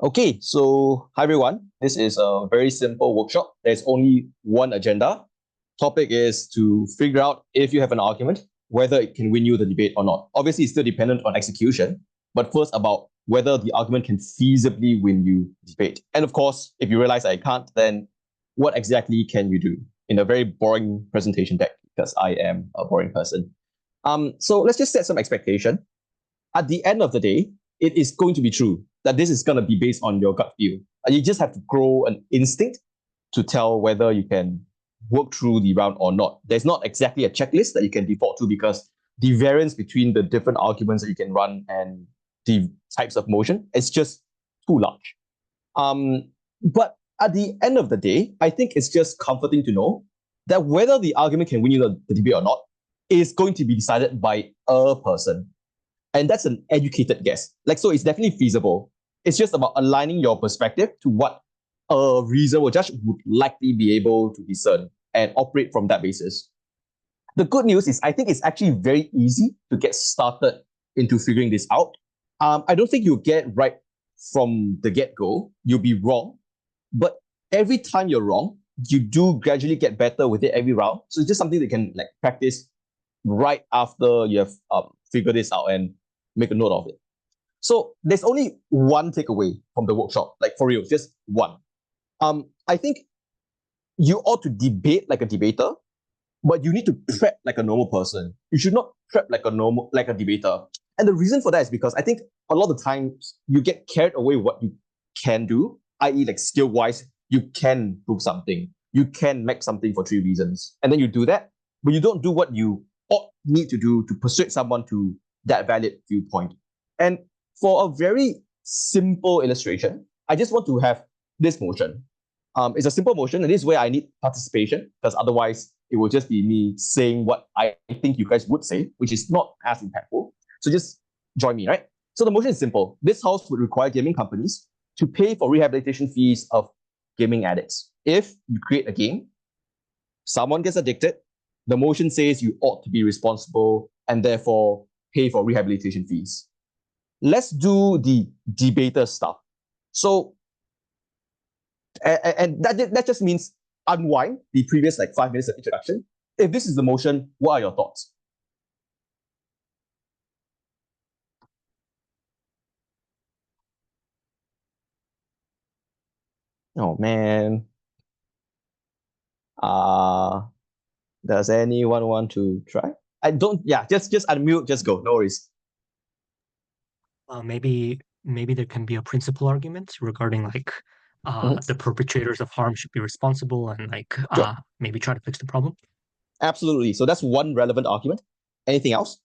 Okay, so hi everyone. This is a very simple workshop. There's only one agenda. Topic is to figure out if you have an argument, whether it can win you the debate or not. Obviously, it's still dependent on execution, but first about whether the argument can feasibly win you the debate. And of course, if you realize I can't, then what exactly can you do in a very boring presentation deck? Because I am a boring person. So let's just set some expectation. At the end of the day, it is going to be true that this is going to be based on your gut feel. You just have to grow an instinct to tell whether you can work through the round or not. There's not exactly a checklist that you can default to because the variance between the different arguments that you can run and the types of motion is just too large. But at the end of the day, I think it's just comforting to know that whether the argument can win you the debate or not is going to be decided by a person. And that's an educated guess. So it's definitely feasible. It's just about aligning your perspective to what a reasonable judge would likely be able to discern and operate from that basis. The good news is I think it's actually very easy to get started into figuring this out. I don't think you'll get right from the get-go. You'll be wrong. But every time you're wrong, you do gradually get better with it every round. So it's just something that you can practice right after you have figured this out and make a note of it. So there's only one takeaway from the workshop, for real, just one. I think you ought to debate like a debater, but you need to prep like a normal person. You should not prep like a debater. And the reason for that is because I think a lot of the times you get carried away what you can do, i.e., skill wise, you can prove something, you can make something for 3 reasons, and then you do that, but you don't do what you ought need to do to persuade someone to that valid viewpoint. And for a very simple illustration, I just want to have this motion. It's a simple motion, and this is where I need participation, because otherwise it will just be me saying what I think you guys would say, which is not as impactful. So just join me, right? So the motion is simple. This house would require gaming companies to pay for rehabilitation fees of gaming addicts. If you create a game, someone gets addicted, the motion says you ought to be responsible and therefore pay for rehabilitation fees. Let's do the debater stuff. So, and that just means unwind the previous 5 minutes of introduction. If this is the motion, what are your thoughts? Oh man. Does anyone want to try? I don't. Yeah, just unmute. Just go. No worries. Maybe there can be a principal argument regarding the perpetrators of harm should be responsible and Sure. maybe try to fix the problem. Absolutely. So that's one relevant argument. Anything else?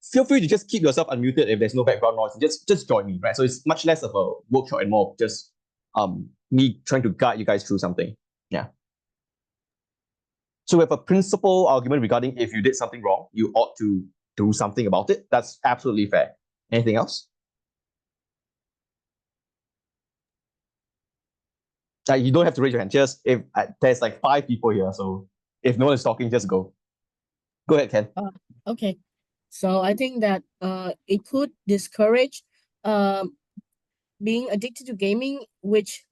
Feel free to just keep yourself unmuted if there's no background noise. Just join me, right? So it's much less of a workshop and more just me trying to guide you guys through something. Yeah. So we have a principal argument regarding if you did something wrong, you ought to do something about it. That's absolutely fair. Anything else? You don't have to raise your hand. Just if there's 5 people here, so if no one is talking, just go. Go ahead, Ken. Okay. So I think that it could discourage being addicted to gaming, which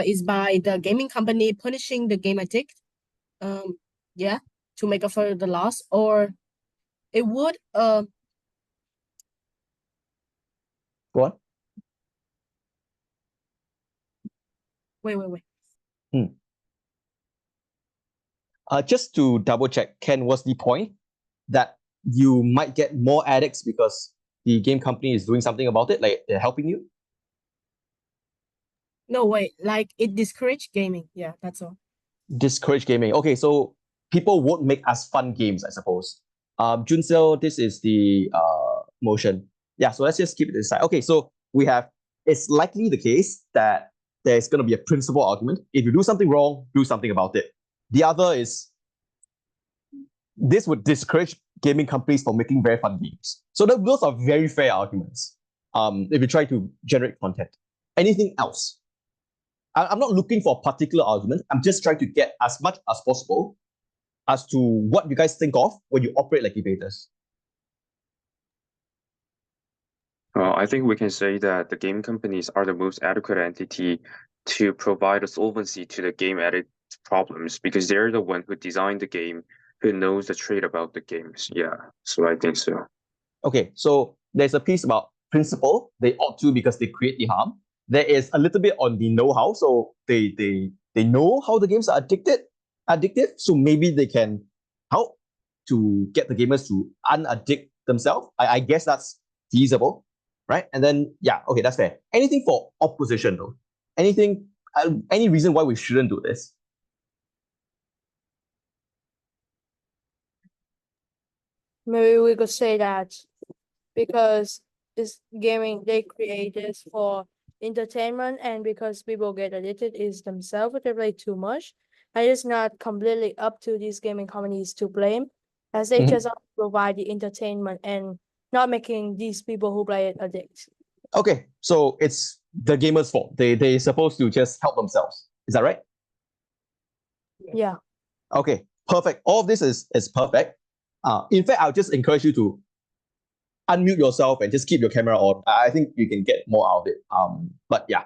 is by the gaming company punishing the game addict, to make up for the loss, or it would Go on. Wait. Just to double check, Ken, was the point that you might get more addicts because the game company is doing something about it, they're helping you? No, wait, it discourage gaming. Yeah, that's all. Discourage gaming. Okay, so people won't make as fun games, I suppose. Junseo, this is the motion. Yeah, so let's just keep it aside. Okay, so we have, it's likely the case that there's going to be a principal argument. If you do something wrong, do something about it. The other is, this would discourage gaming companies from making very fun games. So those are very fair arguments if you try to generate content. Anything else? I'm not looking for a particular argument. I'm just trying to get as much as possible as to what you guys think of when you operate like debaters. I think we can say that the game companies are the most adequate entity to provide a solvency to the game edit problems because they're the one who designed the game, who knows the trade about the games. Yeah, so I think so. Okay, so there's a piece about principle. They ought to because they create the harm. There is a little bit on the know-how. So they know how the games are addictive. So maybe they can help to get the gamers to unaddict themselves. I guess that's feasible, right? And then yeah, okay, that's fair. Anything for opposition though? Anything? Any reason why we shouldn't do this? Maybe we could say that because this gaming they create this for entertainment and because people get addicted is themselves they play too much. And it's not completely up to these gaming companies to blame, as they just provide the entertainment and not making these people who play it addict. Okay, so it's the gamers' fault. They're supposed to just help themselves. Is that right? Yeah. Okay, perfect. All of this is perfect. In fact, I'll just encourage you to unmute yourself and just keep your camera on. I think you can get more out of it. But yeah.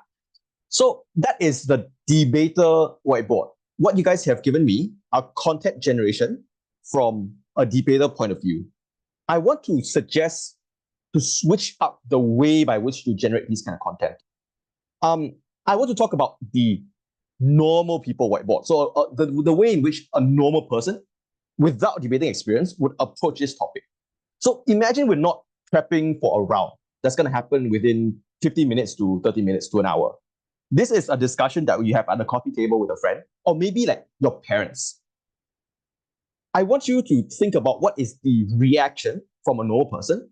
So that is the debater whiteboard. What you guys have given me are content generation from a debater point of view. I want to suggest to switch up the way by which to generate this kind of content. I want to talk about the normal people whiteboard. So the way in which a normal person without debating experience would approach this topic. So imagine we're not prepping for a round. That's going to happen within 15 minutes to 30 minutes to an hour. This is a discussion that you have at the coffee table with a friend, or maybe like your parents. I want you to think about what is the reaction from a normal person,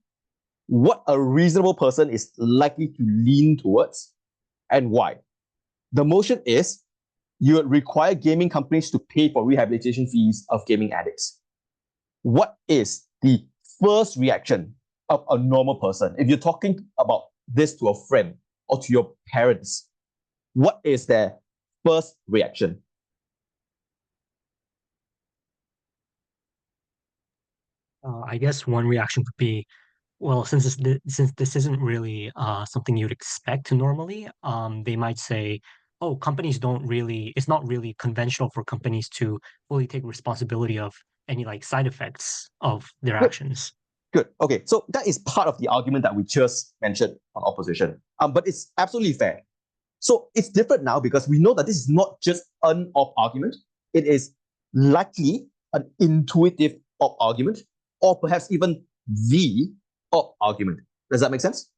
what a reasonable person is likely to lean towards, and why. The motion is you would require gaming companies to pay for rehabilitation fees of gaming addicts. What is the first reaction of a normal person? If you're talking about this to a friend or to your parents, what is their first reaction? I guess one reaction would be, well, since this isn't really something you'd expect normally, they might say, oh, companies don't really, it's not really conventional for companies to fully take responsibility of any like side effects of their actions. Good. Okay, so that is part of the argument that we just mentioned on opposition. But it's absolutely fair. So it's different now because we know that this is not just an op argument. It is likely an intuitive op argument, or perhaps even the op argument. Does that make sense?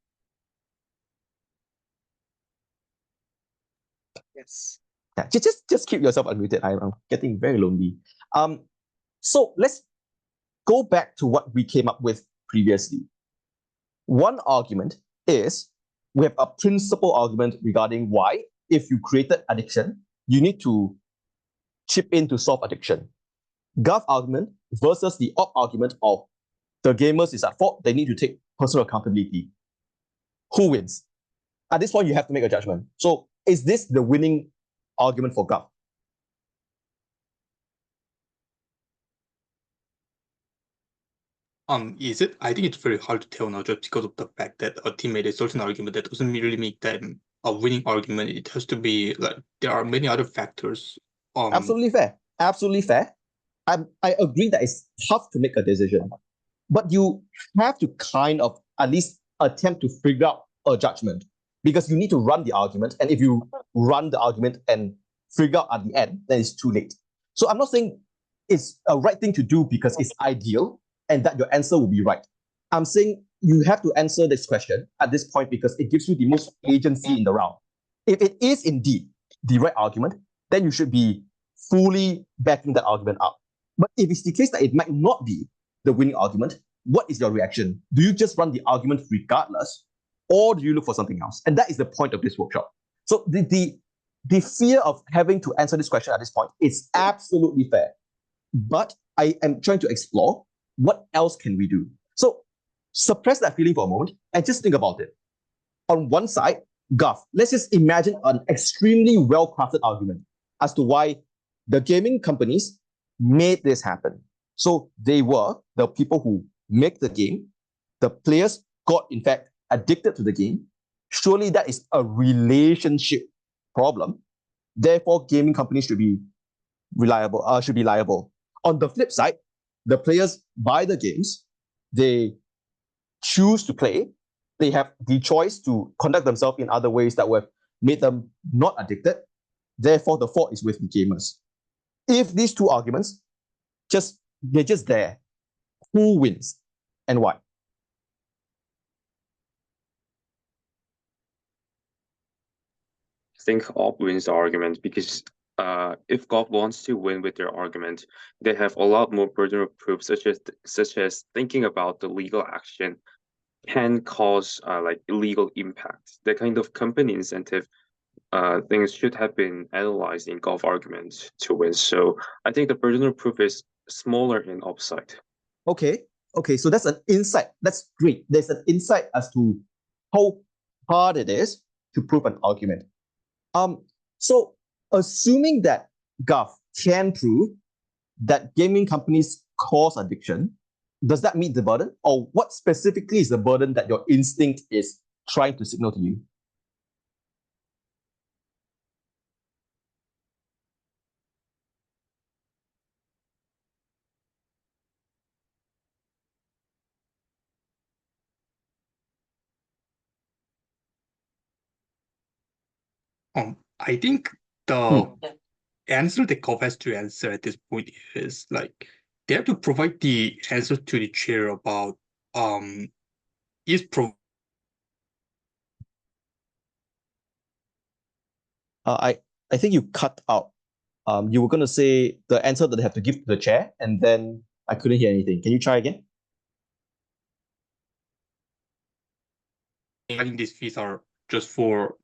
Yes. Yeah, just keep yourself unmuted. I'm getting very lonely. So let's go back to what we came up with previously. One argument is we have a principal argument regarding why, if you created addiction, you need to chip in to solve addiction. Gov argument versus the op argument of the gamers is at fault, they need to take personal accountability. Who wins? At this point, you have to make a judgment. So is this the winning argument for Gov? Is it? I think it's very hard to tell now just because of the fact that a team made a certain argument that doesn't really make them a winning argument. It has to be like there are many other factors. Absolutely fair. Absolutely fair. I agree that it's tough to make a decision, but you have to kind of at least attempt to figure out a judgment because you need to run the argument. And if you run the argument and figure out at the end, then it's too late. So I'm not saying it's a right thing to do because it's ideal and that your answer will be right. I'm saying you have to answer this question at this point because it gives you the most agency in the round. If it is indeed the right argument, then you should be fully backing that argument up. But if it's the case that it might not be the winning argument, what is your reaction? Do you just run the argument regardless, or do you look for something else? And that is the point of this workshop. So the fear of having to answer this question at this point is absolutely fair. But I am trying to explore what else can we do. So suppress that feeling for a moment and just think about it. On one side, Gov, let's just imagine an extremely well-crafted argument as to why the gaming companies made this happen. So they were the people who make the game. The players got, in fact, addicted to the game, surely that is a relationship problem. Therefore, gaming companies should be liable. On the flip side, the players buy the games, they choose to play, they have the choice to conduct themselves in other ways that would have made them not addicted. Therefore, the fault is with the gamers. If these two arguments, they're just there, who wins and why? I think Op wins the argument because if GOP wants to win with their argument, they have a lot more burden of proof, such as thinking about the legal action can cause like illegal impact. The kind of company incentive things should have been analyzed in golf arguments to win. So I think the burden of proof is smaller in upside. Okay, so that's an insight. That's great. There's an insight as to how hard it is to prove an argument. So assuming that Gov can prove that gaming companies cause addiction, does that meet the burden? Or what specifically is the burden that your instinct is trying to signal to you? I think the answer that Gov has to answer at this point is like they have to provide the answer to the chair about is pro. I think you cut out. You were going to say the answer that they have to give to the chair, and then I couldn't hear anything. Can you try again? I think these fees are just for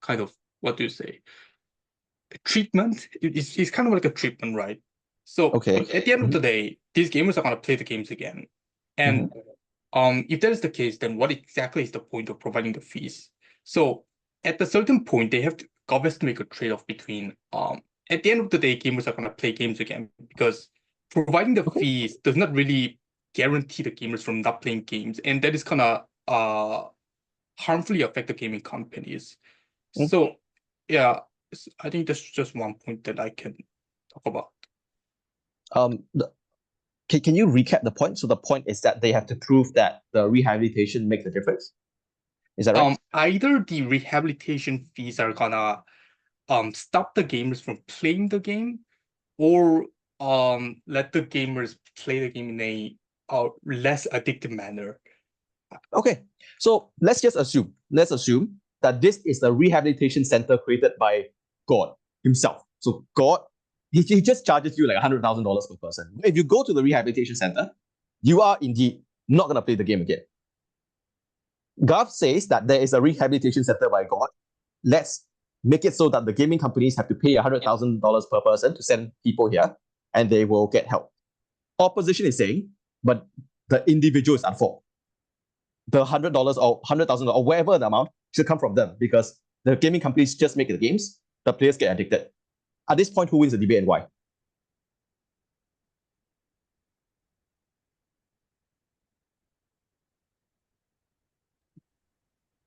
kind of, what do you say, treatment. It's kind of like a treatment, right? So Okay. at the end of the day, these gamers are going to play the games again, and if that is the case, then what exactly is the point of providing the fees? So at a certain point, Gov has to make a trade-off between at the end of the day, gamers are going to play games again, because providing the fees does not really guarantee the gamers from not playing games, and that is gonna harmfully affect the gaming companies. So yeah, I think that's just one point that I can talk about. Can you recap the point? So the point is that they have to prove that the rehabilitation makes a difference. Is that right? Either the rehabilitation fees are gonna stop the gamers from playing the game, or let the gamers play the game in a less addictive manner. Okay, so let's assume that this is a rehabilitation center created by God himself. So God, he just charges you like $100,000 per person. If you go to the rehabilitation center, you are indeed not going to play the game again. Gov says that there is a rehabilitation center by God. Let's make it so that the gaming companies have to pay $100,000 per person to send people here, and they will get help. Opposition is saying, but the individual is at fault. The $100 or $100,000 or whatever the amount should come from them, because the gaming companies just make the games, the players get addicted. At this point, who wins the debate and why?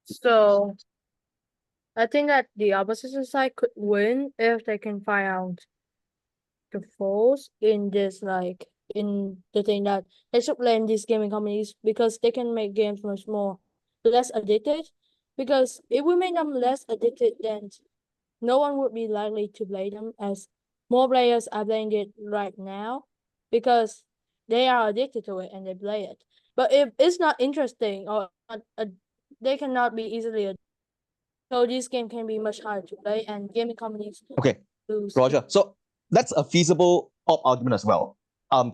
So I think that the opposition side could win if they can find out the faults in this, like in the thing that they should blame these gaming companies, because they can make games much more less addicted. Because if we make them less addicted, then no one would be likely to play them, as more players are playing it right now because they are addicted to it and they play it. But if it's not interesting or they cannot be easily addicted, so this game can be much harder to play, and gaming companies lose. Roger. So that's a feasible argument as well.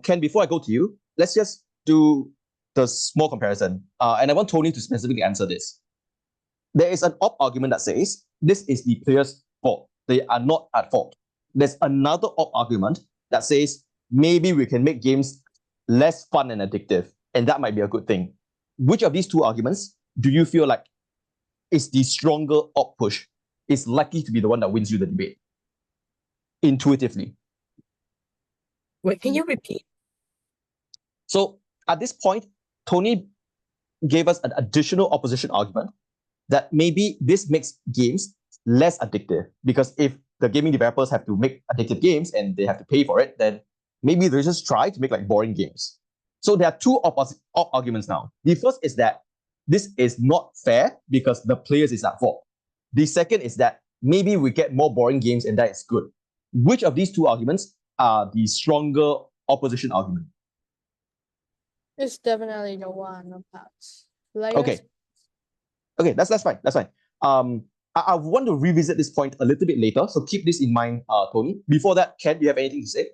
Ken, before I go to you, let's just do the small comparison. And I want Tony to specifically answer this. There is an argument that says this is the player's fault. They are not at fault. There's another argument that says maybe we can make games less fun and addictive, and that might be a good thing. Which of these two arguments do you feel like is the stronger push, is likely to be the one that wins you the debate intuitively? Wait, can you repeat? So at this point, Tony gave us an additional opposition argument that maybe this makes games less addictive, because if the gaming developers have to make addictive games and they have to pay for it, then maybe they just try to make like boring games. So there are two opposite arguments now. The first is that this is not fair because the players is at fault. The second is that maybe we get more boring games and that is good. Which of these two arguments are the stronger opposition argument? It's definitely the one about players. Okay, that's fine. That's fine. I want to revisit this point a little bit later, so keep this in mind, Tony. Before that, Ken, do you have anything to say?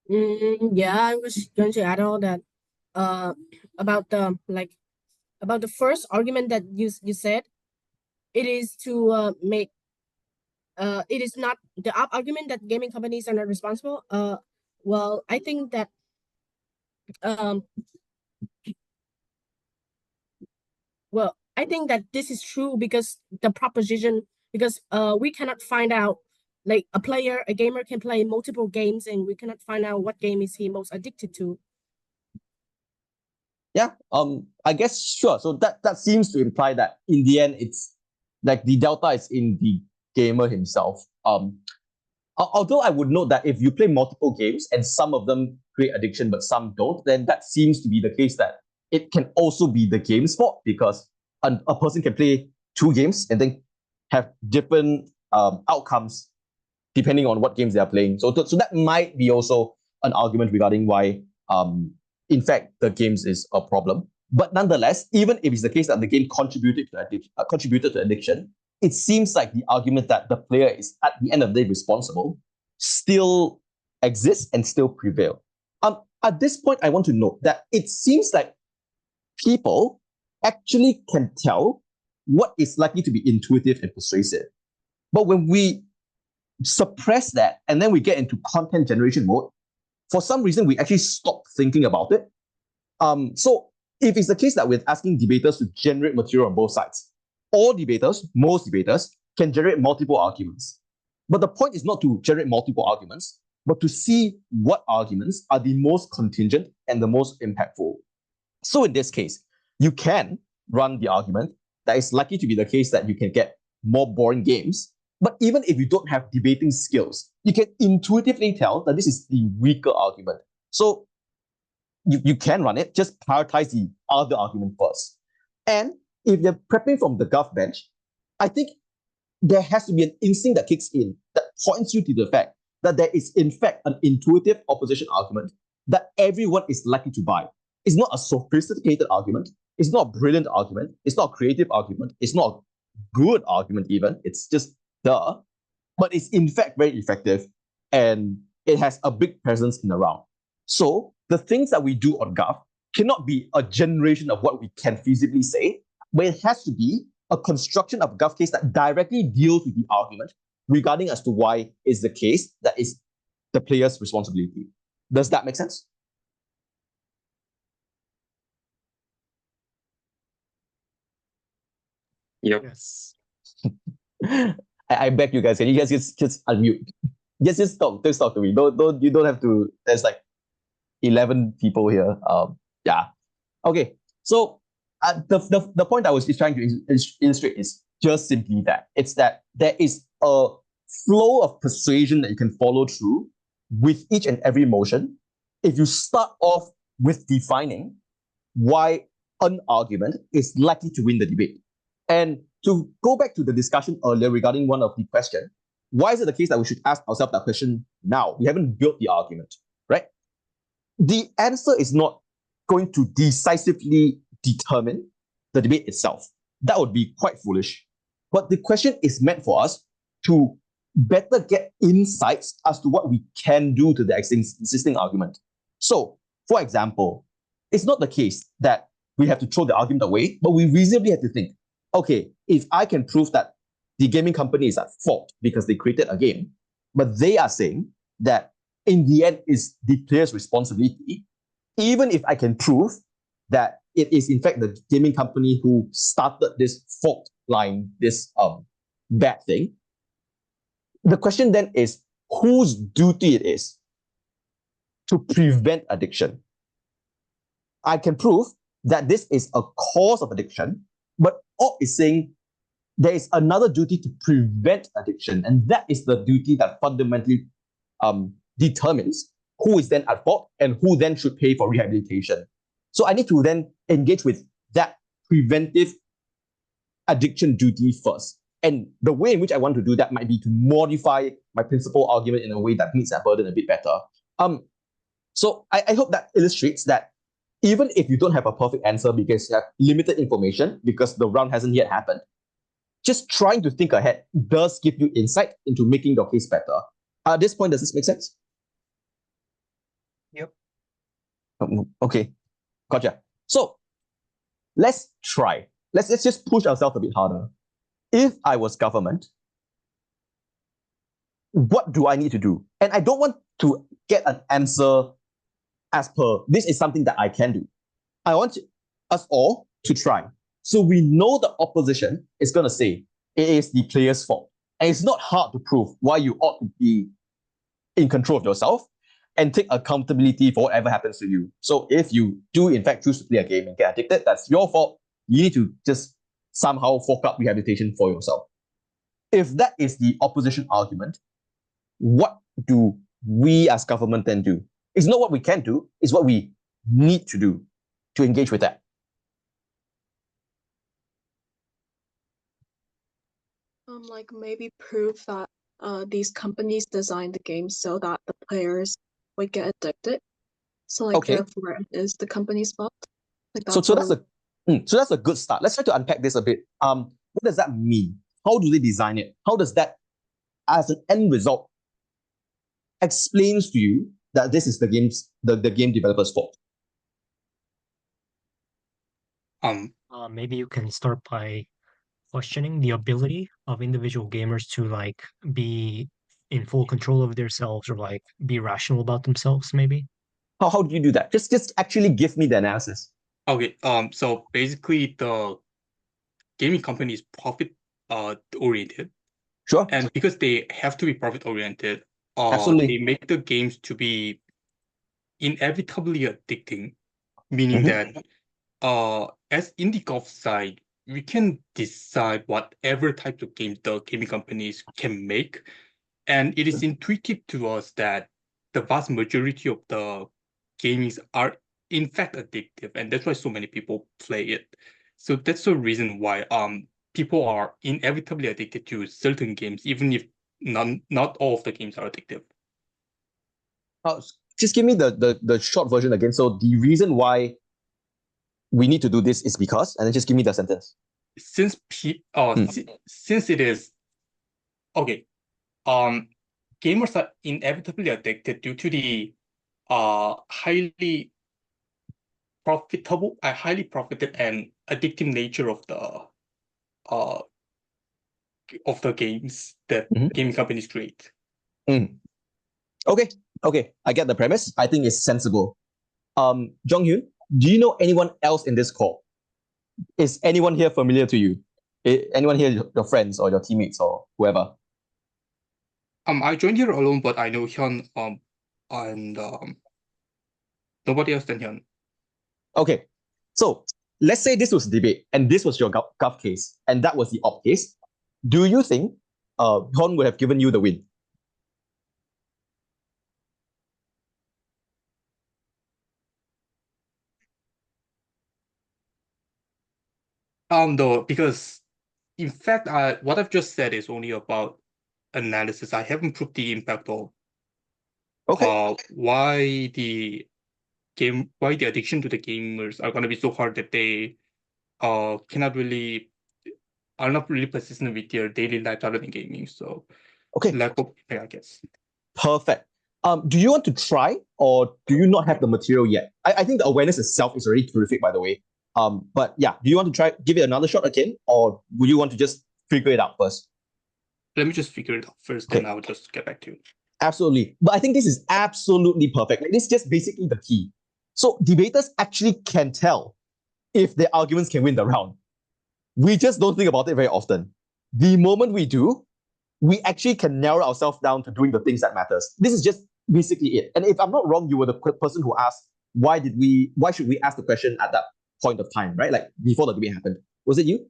Yeah, I was going to add all that about the first argument that you said. It is to make it is not the argument that gaming companies are not responsible. Well, I think that this is true because we cannot find out, like a gamer can play multiple games and we cannot find out what game is he most addicted to. Yeah, I guess sure. So that seems to imply that in the end, it's like the delta is in the gamer himself. Although I would note that if you play multiple games and some of them create addiction but some don't, then that seems to be the case that it can also be the game's fault, because a person can play two games and then have different outcomes depending on what games they are playing. So that might be also an argument regarding why in fact the games is a problem. But nonetheless, even if it's the case that the game contributed to addiction, it seems like the argument that the player is at the end of the day responsible still exists and still prevail. At this point, I want to note that it seems like people actually can tell what is likely to be intuitive and persuasive. But when we suppress that and then we get into content generation mode, for some reason, we actually stop thinking about it. So if it's the case that we're asking debaters to generate material on both sides, most debaters can generate multiple arguments. But the point is not to generate multiple arguments, but to see what arguments are the most contingent and the most impactful. So in this case, you can run the argument that it's likely to be the case that you can get more boring games. But even if you don't have debating skills, you can intuitively tell that this is the weaker argument. So you can run it, just prioritize the other argument first. And if you're prepping from the Gov bench, I think there has to be an instinct that kicks in that points you to the fact that there is in fact an intuitive opposition argument that everyone is likely to buy. It's not a sophisticated argument. It's not a brilliant argument. It's not a creative argument. It's not a good argument even. It's just but it's in fact very effective and it has a big presence in the round. So the things that we do on Gov cannot be a generation of what we can feasibly say, but it has to be a construction of a Gov case that directly deals with the argument regarding as to why is the case that is the player's responsibility. Does that make sense? Yep. Yes. I beg you guys, can you guys just unmute? Just talk to me. You don't have to. There's like 11 people here. Yeah. Okay. So the point I was trying to illustrate is just simply that. It's that there is a flow of persuasion that you can follow through with each and every motion. If you start off with defining why an argument is likely to win the debate. And to go back to the discussion earlier regarding one of the questions, why is it the case that we should ask ourselves that question now? We haven't built the argument, right? The answer is not going to decisively determine the debate itself. That would be quite foolish. But the question is meant for us to better get insights as to what we can do to the existing argument. So, for example, it's not the case that we have to throw the argument away, but we reasonably have to think, okay, if I can prove that the gaming company is at fault because they created a game, but they are saying that in the end is the player's responsibility, even if I can prove that it is in fact the gaming company who started this fault line, this bad thing, the question then is whose duty it is to prevent addiction. I can prove that this is a cause of addiction, but Org is saying there is another duty to prevent addiction, and that is the duty that fundamentally determines who is then at fault and who then should pay for rehabilitation. So I need to then engage with that preventive addiction duty first. And the way in which I want to do that might be to modify my principal argument in a way that meets that burden a bit better. So I hope that illustrates that even if you don't have a perfect answer because you have limited information, because the round hasn't yet happened, just trying to think ahead does give you insight into making your case better. At this point, does this make sense? Yep. Okay, gotcha. So let's try. Let's just push ourselves a bit harder. If I was government, what do I need to do? And I don't want to get an answer as per, this is something that I can do. I want us all to try. So we know the opposition is going to say it is the player's fault. And it's not hard to prove why you ought to be in control of yourself and take accountability for whatever happens to you. So if you do in fact choose to play a game and get addicted, that's your fault. You need to just somehow fork up rehabilitation for yourself. If that is the opposition argument, what do we as government then do? It's not what we can do, it's what we need to do to engage with that. Like maybe prove that these companies designed the game so that the players would get addicted. So like therefore it is the company's fault. Like that's a good start. Let's try to unpack this a bit. What does that mean? How do they design it? How does that, as an end result, explains to you that this is the game developer's fault? Maybe you can start by questioning the ability of individual gamers to like be in full control of themselves or like be rational about themselves, maybe. How do you do that? Just actually give me the analysis. Okay, so basically the gaming company is profit oriented. Sure. And because they have to be profit oriented, Absolutely. they make the games to be inevitably addicting, meaning that as in the golf side, we can decide whatever type of games the gaming companies can make. And it is intuitive to us that the vast majority of the games are in fact addictive, and that's why so many people play it. So that's the reason why people are inevitably addicted to certain games, even if not all of the games are addictive. Just give me the short version again. So the reason why we need to do this is because, and then just give me the sentence. Since it is okay, gamers are inevitably addicted due to the highly profited and addictive nature of the games that gaming companies create. Okay, I get the premise. I think it's sensible. Jong-Hyun, do you know anyone else in this call? Is anyone here familiar to you? Anyone here your friends or your teammates or whoever? I joined here alone, but I know Hyun and nobody else than Hyun. Okay, so let's say this was a debate and this was your gov case and that was the op case. Do you think Hyun would have given you the win? No, because in fact, what I've just said is only about analysis. I haven't proved the impact of why the addiction to the gamers are gonna be so hard that they are not really persistent with their daily life other than gaming. So lack of, I guess. Perfect. Do you want to try or do you not have the material yet? I think the awareness itself is already terrific, by the way. But yeah, do you want to try, give it another shot again, or would you want to just figure it out first? Let me just figure it out first, then I'll just get back to you. Absolutely. But I think this is absolutely perfect. Like, this is just basically the key. So debaters actually can tell if their arguments can win the round. We just don't think about it very often. The moment we do, we actually can narrow ourselves down to doing the things that matters. This is just basically it. And if I'm not wrong, you were the person who asked, why should we ask the question at that point of time, right? Like before the debate happened. Was it you?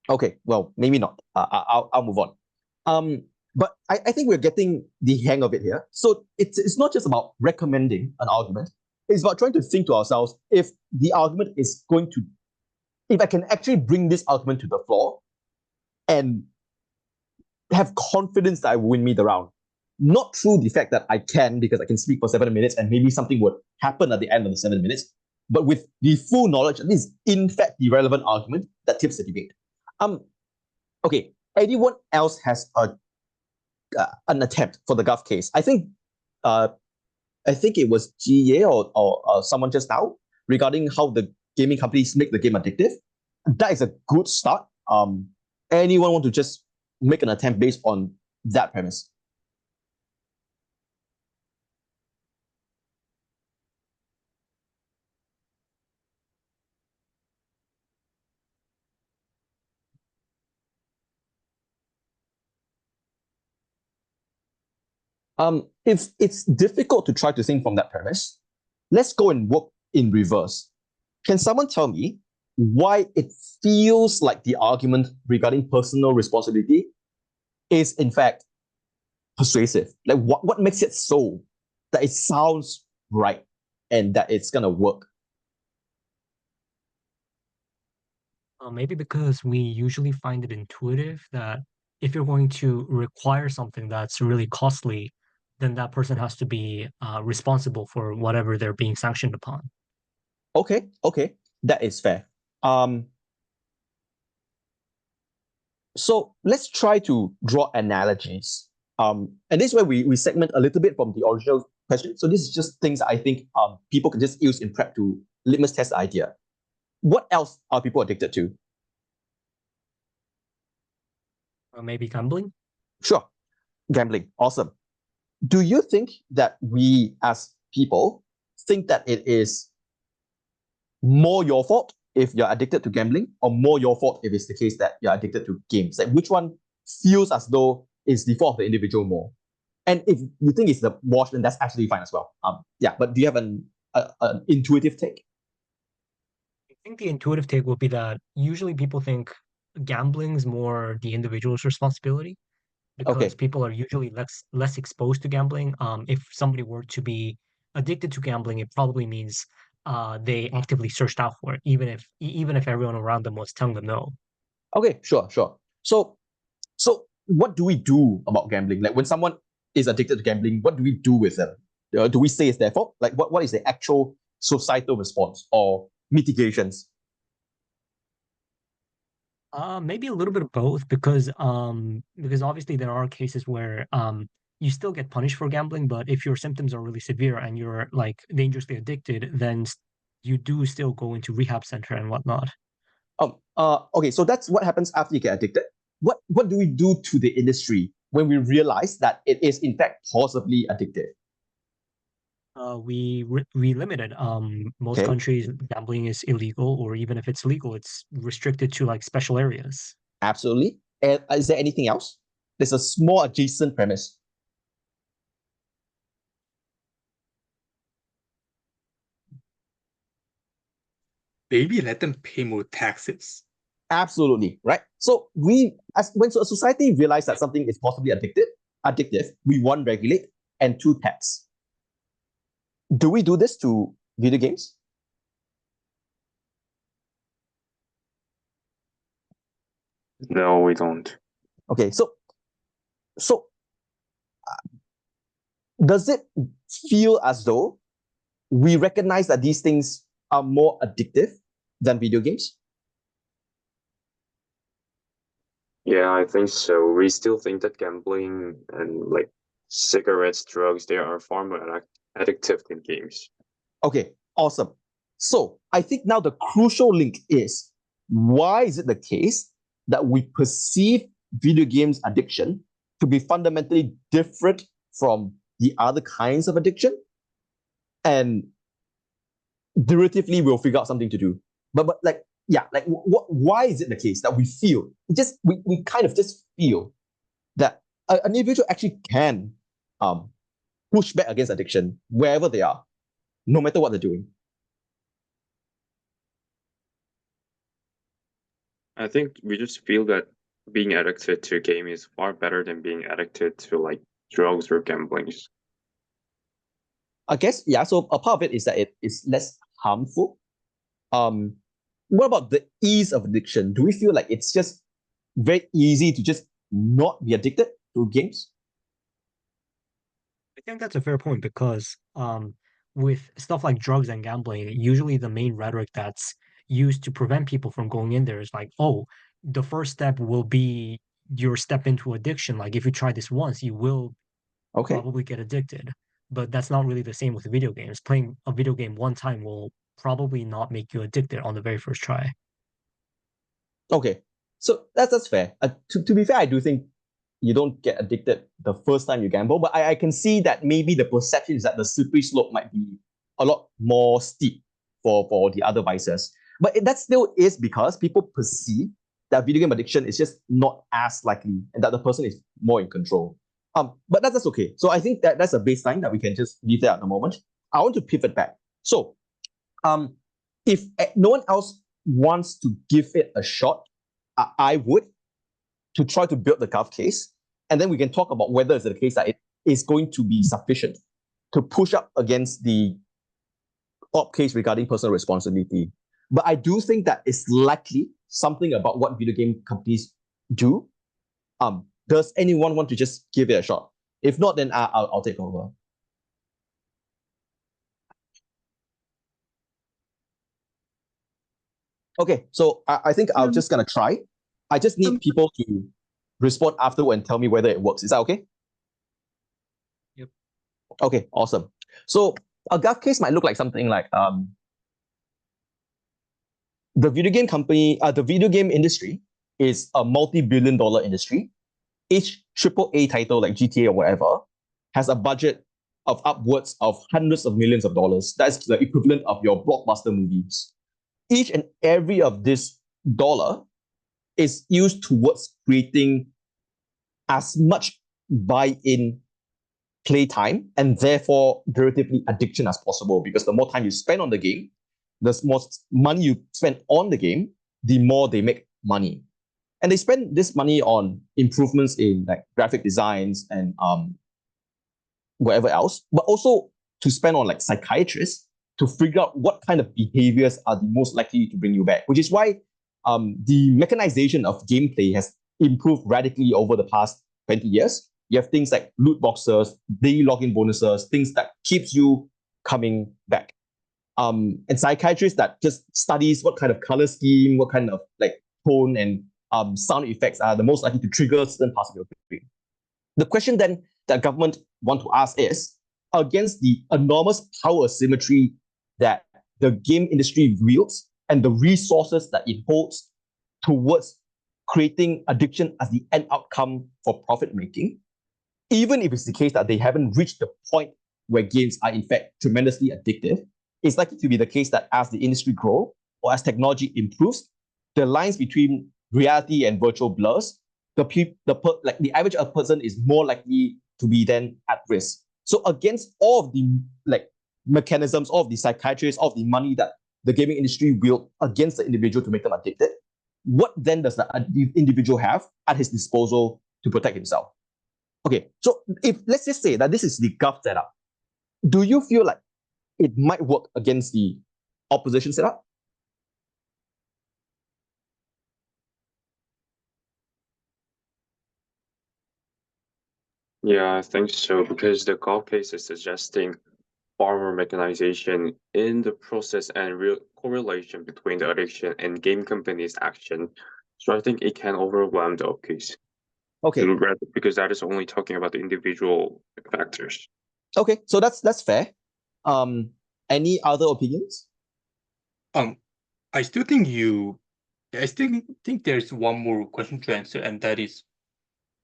Okay, well, maybe not. I'll move on. But I think we're getting the hang of it here. So it's not just about recommending an argument. It's about trying to think to ourselves if the argument is going to, if I can actually bring this argument to the floor and have confidence that I will win me the round. Not through the fact that I can, because I can speak for 7 minutes and maybe something would happen at the end of the 7 minutes, but with the full knowledge that this is in fact the relevant argument that tips the debate. Okay, anyone else has an attempt for the Gov case? I think it was GA or someone just now regarding how the gaming companies make the game addictive. That is a good start. Anyone want to just make an attempt based on that premise? If it's difficult to try to think from that premise, let's go and work in reverse. Can someone tell me why it feels like the argument regarding personal responsibility is in fact persuasive? Like what makes it so that it sounds right and that it's gonna work? Maybe because we usually find it intuitive that if you're going to require something that's really costly, then that person has to be responsible for whatever they're being sanctioned upon. Okay, that is fair. So let's try to draw analogies. And this is where we segment a little bit from the original question. So this is just things I think people can just use in prep to litmus test the idea. What else are people addicted to? Maybe gambling? Sure, gambling. Awesome. Do you think that we as people think that it is more your fault if you're addicted to gambling, or more your fault if it's the case that you're addicted to games? Like which one feels as though it's the fault of the individual more? And if you think it's the wash, then that's actually fine as well. Yeah, but do you have an intuitive take? I think the intuitive take will be that usually people think gambling's more the individual's responsibility because people are usually less exposed to gambling. If somebody were to be addicted to gambling, it probably means they actively searched out for it, even if everyone around them was telling them no. Okay, sure. So what do we do about gambling? Like when someone is addicted to gambling, what do we do with them? Do we say it's their fault? Like what is the actual societal response or mitigations? Maybe a little bit of both because obviously there are cases where you still get punished for gambling, but if your symptoms are really severe and you're like dangerously addicted, then you do still go into rehab center and whatnot. Okay, so that's what happens after you get addicted. What do we do to the industry when we realize that it is in fact possibly addictive? We limit it. Most countries, gambling is illegal, or even if it's legal, it's restricted to like special areas. Absolutely. And is there anything else? There's a small adjacent premise. Maybe let them pay more taxes. Absolutely, right? So when a society realizes that something is possibly addictive, we one, regulate, and two, tax. Do we do this to video games? No, we don't. Okay, so does it feel as though we recognize that these things are more addictive than video games? Yeah, I think so. We still think that gambling and like cigarettes, drugs, they are far more addictive than games. Okay, awesome. So I think now the crucial link is, why is it the case that we perceive video games addiction to be fundamentally different from the other kinds of addiction? And derivatively, we'll figure out something to do. But like, why is it the case that we feel we kind of just feel that an individual actually can push back against addiction wherever they are, no matter what they're doing? I think we just feel that being addicted to a game is far better than being addicted to like drugs or gambling. I guess, yeah, so a part of it is that it is less harmful. What about the ease of addiction? Do we feel like it's just very easy to just not be addicted to games? I think that's a fair point because with stuff like drugs and gambling, usually the main rhetoric that's used to prevent people from going in there is like, oh, the first step will be your step into addiction. Like if you try this once, you will probably get addicted. But that's not really the same with video games. Playing a video game one time will probably not make you addicted on the very first try. Okay, so that's fair. To be fair, I do think you don't get addicted the first time you gamble, but I can see that maybe the perception is that the slippery slope might be a lot more steep for the other vices. But that still is because people perceive that video game addiction is just not as likely and that the person is more in control. But that's okay. So I think that's a baseline that we can just leave there at the moment. I want to pivot back. So if no one else wants to give it a shot, I would, to try to build the gov case, and then we can talk about whether it's the case that it is going to be sufficient to push up against the op case regarding personal responsibility. But I do think that it's likely something about what video game companies do. Does anyone want to just give it a shot? If not, then I'll take over. Okay, so I think I'm just gonna try. I just need people to respond afterward and tell me whether it works. Is that okay? Yep. Okay, awesome. So a gov case might look like something like the video game industry is a multi-billion-dollar industry. Each AAA title like GTA or whatever has a budget of upwards of hundreds of millions of dollars. That's the equivalent of your blockbuster movies. Each and every of this dollar is used towards creating as much buy-in playtime and therefore derivatively addiction as possible, because the more time you spend on the game, the more money you spend on the game, the more they make money. And they spend this money on improvements in like graphic designs and whatever else, but also to spend on like psychiatrists to figure out what kind of behaviors are the most likely to bring you back, which is why the mechanization of gameplay has improved radically over the past 20 years. You have things like loot boxes, daily login bonuses, things that keeps you coming back. And psychiatrists that just studies what kind of color scheme, what kind of like tone and sound effects are the most likely to trigger certain parts of your brain. The question then that government want to ask is, against the enormous power asymmetry that the game industry wields and the resources that it holds towards creating addiction as the end outcome for profit making, even if it's the case that they haven't reached the point where games are in fact tremendously addictive, it's likely to be the case that as the industry grows or as technology improves, the lines between reality and virtual blurs, the average person is more likely to be then at risk. So against all of the like mechanisms, all of the psychiatrists, all of the money that the gaming industry wield against the individual to make them addicted, what then does the individual have at his disposal to protect himself? Okay, so if let's just say that this is the gov setup, do you feel like it might work against the opposition setup? Yeah, I think so, because the gov case is suggesting far more mechanization in the process and real correlation between the addiction and game companies' action. So I think it can overwhelm the case. Okay. Because that is only talking about the individual factors. Okay, so that's fair. Any other opinions? I still think there's one more question to answer, and that is,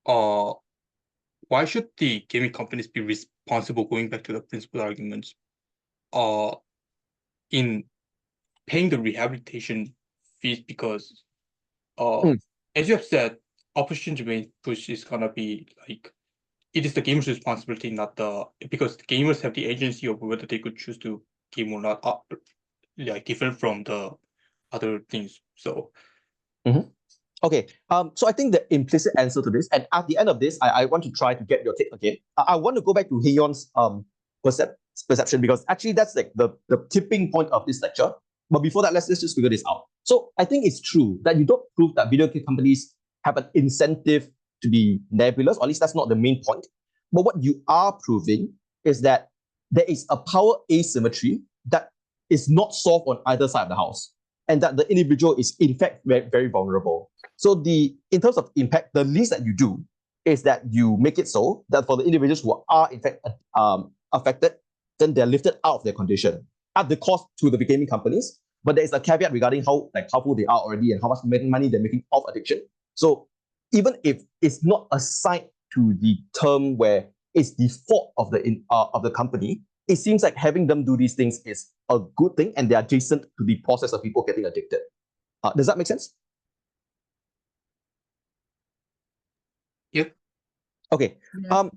why should the gaming companies be responsible, going back to the principal arguments, in paying the rehabilitation fees because, Mm. as you have said, opposition domain push is gonna be like, it is the gamer's responsibility, not because the gamers have the agency over whether they could choose to game or not, like different from the other things. So. Okay, so I think the implicit answer to this, and at the end of this, I want to try to get your take again. I want to go back to Heyeon's perception, because actually that's like the tipping point of this lecture. But before that, let's just figure this out. So I think it's true that you don't prove that video game companies have an incentive to be nebulous, or at least that's not the main point. But what you are proving is that there is a power asymmetry that is not solved on either side of the house, and that the individual is in fact very, very vulnerable. So in terms of impact, the least that you do is that you make it so that for the individuals who are in fact affected, then they're lifted out of their condition at the cost to the gaming companies. But there is a caveat regarding how powerful they are already and how much money they're making off addiction. So even if it's not assigned to the term where it's the fault of the company, it seems like having them do these things is a good thing, and they're adjacent to the process of people getting addicted. Does that make sense? Yep. Okay. Yeah.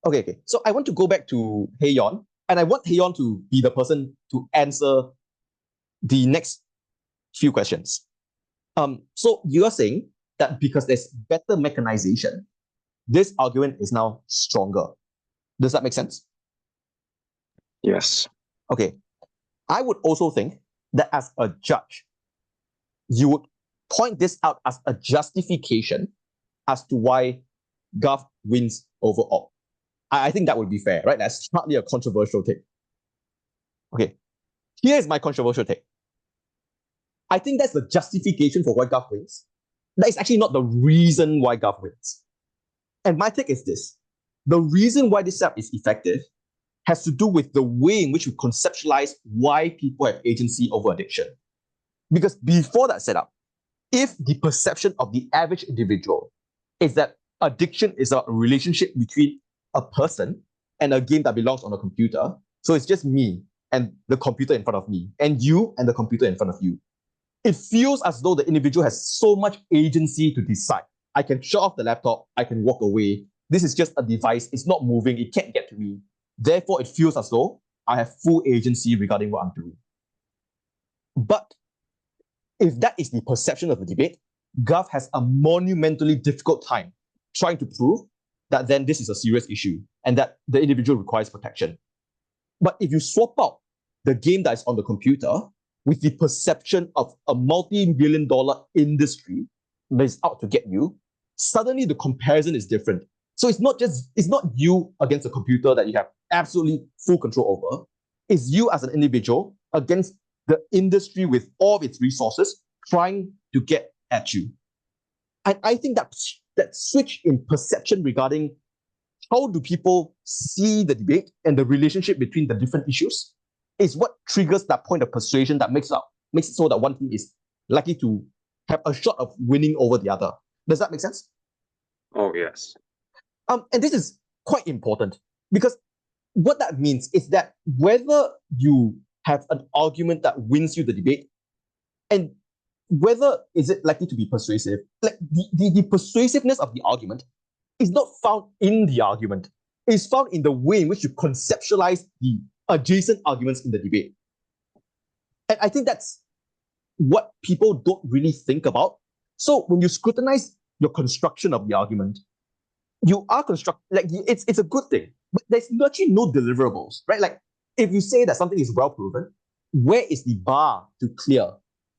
Okay. So I want to go back to Heyeon, and I want Heyeon to be the person to answer the next few questions. So you are saying that because there's better mechanization, this argument is now stronger. Does that make sense? Yes. Okay. I would also think that as a judge, you would point this out as a justification as to why Gov wins overall. I think that would be fair, right? That's hardly a controversial take. Okay. Here's my controversial take. I think that's the justification for why Gov wins. That is actually not the reason why Gov wins. And my take is this. The reason why this setup is effective has to do with the way in which we conceptualize why people have agency over addiction. Because before that setup, if the perception of the average individual is that addiction is a relationship between a person and a game that belongs on a computer, so it's just me and the computer in front of me, and you and the computer in front of you, it feels as though the individual has so much agency to decide. I can shut off the laptop, I can walk away. This is just a device, it's not moving, it can't get to me. Therefore, it feels as though I have full agency regarding what I'm doing. But if that is the perception of the debate, Gov has a monumentally difficult time trying to prove that then this is a serious issue and that the individual requires protection. But if you swap out the game that is on the computer with the perception of a multi-billion-dollar industry that is out to get you, suddenly the comparison is different. So it's not you against a computer that you have absolutely full control over. It's you as an individual against the industry with all of its resources trying to get at you. And I think that switch in perception regarding how do people see the debate and the relationship between the different issues is what triggers that point of persuasion that makes it so that one team is likely to have a shot of winning over the other. Does that make sense? Oh, yes. And this is quite important because what that means is that whether you have an argument that wins you the debate and whether is it likely to be persuasive, like the persuasiveness of the argument is not found in the argument. It's found in the way in which you conceptualize the adjacent arguments in the debate. And I think that's what people don't really think about. So when you scrutinize your construction of the argument, you are it's a good thing, but there's actually no deliverables, right? Like if you say that something is well proven, where is the bar to clear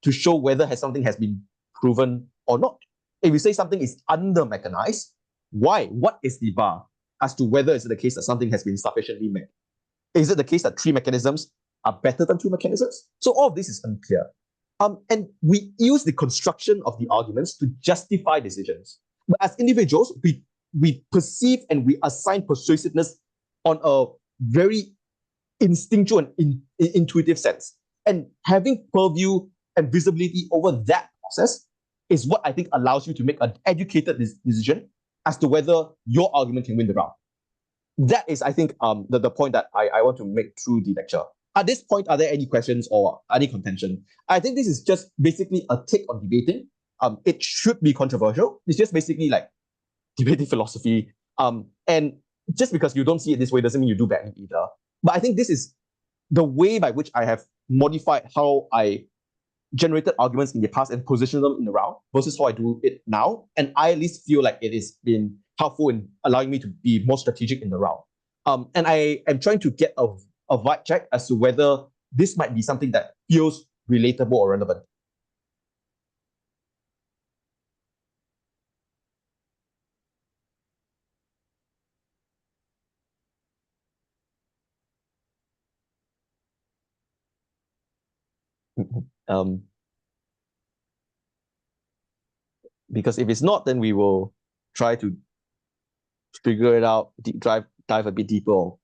to show whether something has been proven or not? If you say something is under mechanized, why? What is the bar as to whether it's the case that something has been sufficiently made? Is it the case that 3 mechanisms are better than 2 mechanisms? So all of this is unclear. And we use the construction of the arguments to justify decisions. But as individuals, we perceive and we assign persuasiveness on a very instinctual and intuitive sense. And having purview and visibility over that process is what I think allows you to make an educated decision as to whether your argument can win the round. That is, I think, the point that I want to make through the lecture. At this point, are there any questions or any contention? I think this is just basically a take on debating. It should be controversial. It's just basically like debating philosophy. And just because you don't see it this way doesn't mean you do badly either. But I think this is the way by which I have modified how I generated arguments in the past and positioned them in the round versus how I do it now. And I at least feel like it has been helpful in allowing me to be more strategic in the round. And I am trying to get a vibe check as to whether this might be something that feels relatable or relevant. Because if it's not, then we will try to figure it out, dive a bit deeper, or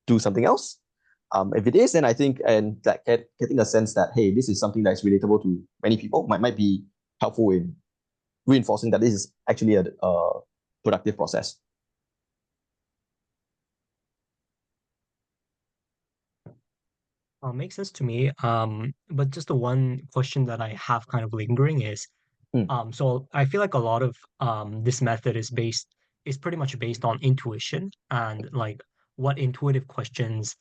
do something else. If it is, then I think, and like getting a sense that, hey, this is something that's relatable to many people might be helpful in reinforcing that this is actually a productive process. Makes sense to me. But just the one question that I have kind of lingering is, so I feel like a lot of this method is pretty much based on intuition and like what intuitive questions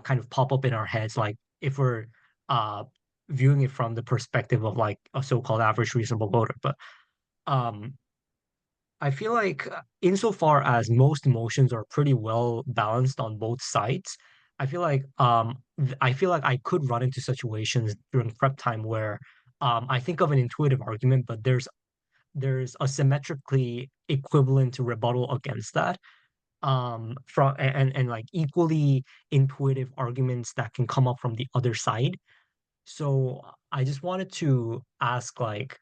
kind of pop up in our heads. Like if we're viewing it from the perspective of like a so-called average reasonable voter. But I feel like insofar as most emotions are pretty well balanced on both sides, I feel like I could run into situations during prep time where I think of an intuitive argument, but there's a symmetrically equivalent rebuttal against that. From and like equally intuitive arguments that can come up from the other side. So I just wanted to ask, like,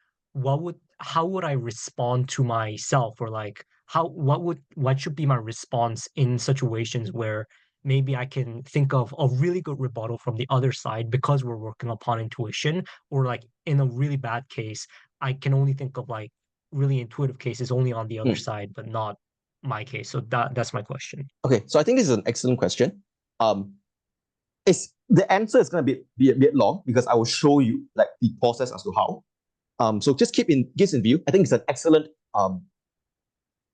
how would I respond to myself, or like, what should be my response in situations where maybe I can think of a really good rebuttal from the other side because we're working upon intuition, or like in a really bad case, I can only think of like really intuitive cases only on the other side, but not my case. So that's my question. Okay, so I think this is an excellent question. The answer is going to be a bit long because I will show you like the process as to how. So just keep in view. I think it's an excellent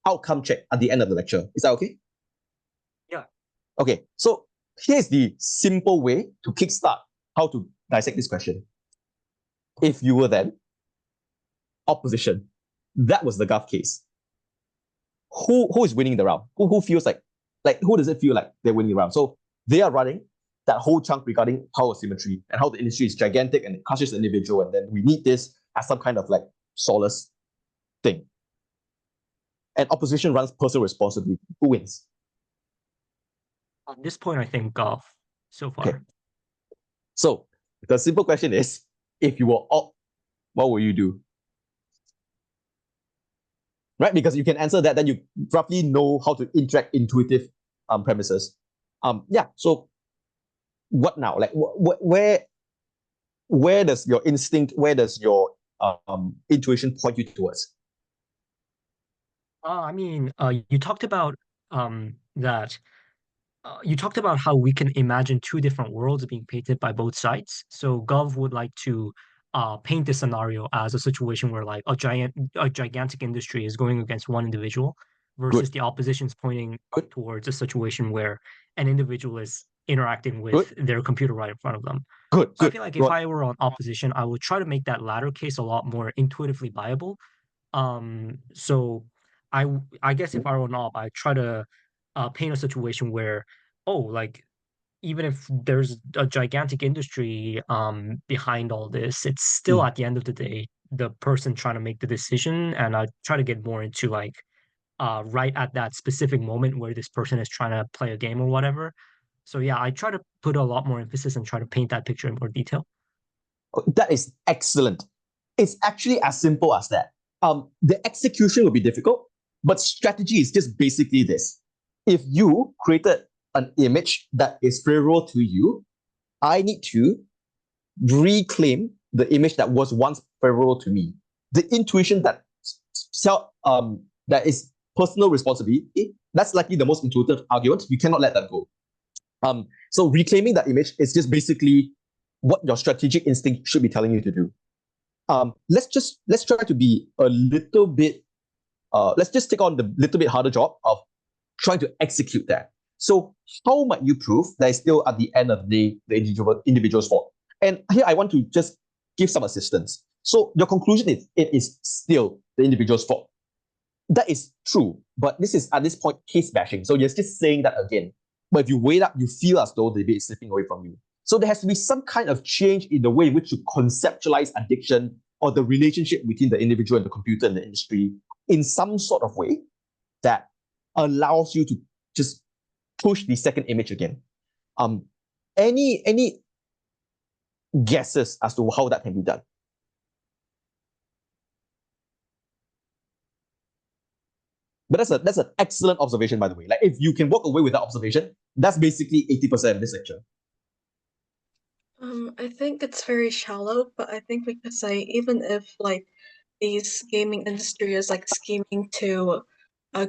outcome check at the end of the lecture. Is that okay? Yeah. Okay, so here's the simple way to kickstart how to dissect this question. If you were then opposition, that was the Gov case. Who is winning the round? Who feels like who does it feel like they're winning the round? So they are running that whole chunk regarding power symmetry and how the industry is gigantic and it crushes the individual, and then we need this as some kind of like solace thing. And opposition runs personal responsibility. Who wins? On this point, I think Gov so far. Okay. So the simple question is, if you were op, what will you do? Right? Because you can answer that, then you roughly know how to interact intuitive premises. Yeah. So what now? Like where does your instinct, where does your intuition point you towards? I mean, you talked about that. You talked about how we can imagine two different worlds being painted by both sides. So Gov would like to paint this scenario as a situation where like a gigantic industry is going against one individual, versus the opposition's pointing towards a situation where an individual is interacting with their computer right in front of them. So I feel like if I were on opposition, I would try to make that latter case a lot more intuitively viable. So I guess if I were an op, I try to paint a situation where, like, even if there's a gigantic industry behind all this, it's still at the end of the day the person trying to make the decision, and I try to get more into like right at that specific moment where this person is trying to play a game or whatever. So yeah, I try to put a lot more emphasis and try to paint that picture in more detail. That is excellent. It's actually as simple as that. The execution will be difficult, but strategy is just basically this. If you created an image that is favorable to you, I need to reclaim the image that was once favorable to me. The intuition that is personal responsibility, that's likely the most intuitive argument. You cannot let that go. So reclaiming that image is just basically what your strategic instinct should be telling you to do. Let's try to be a little bit. Let's just take on the little bit harder job of trying to execute that. So how might you prove that it's still at the end of the day the individual's fault? And here I want to just give some assistance. So your conclusion is it is still the individual's fault. That is true, but this is at this point case bashing. So you're just saying that again. But if you weigh up, you feel as though the debate is slipping away from you. So there has to be some kind of change in the way in which you conceptualize addiction or the relationship between the individual and the computer and the industry in some sort of way that allows you to just push the second image again. Any guesses as to how that can be done? But that's an excellent observation, by the way. Like, if you can walk away with that observation, that's basically 80% of this lecture. I think it's very shallow, but I think we could say even if like these gaming industry is like scheming to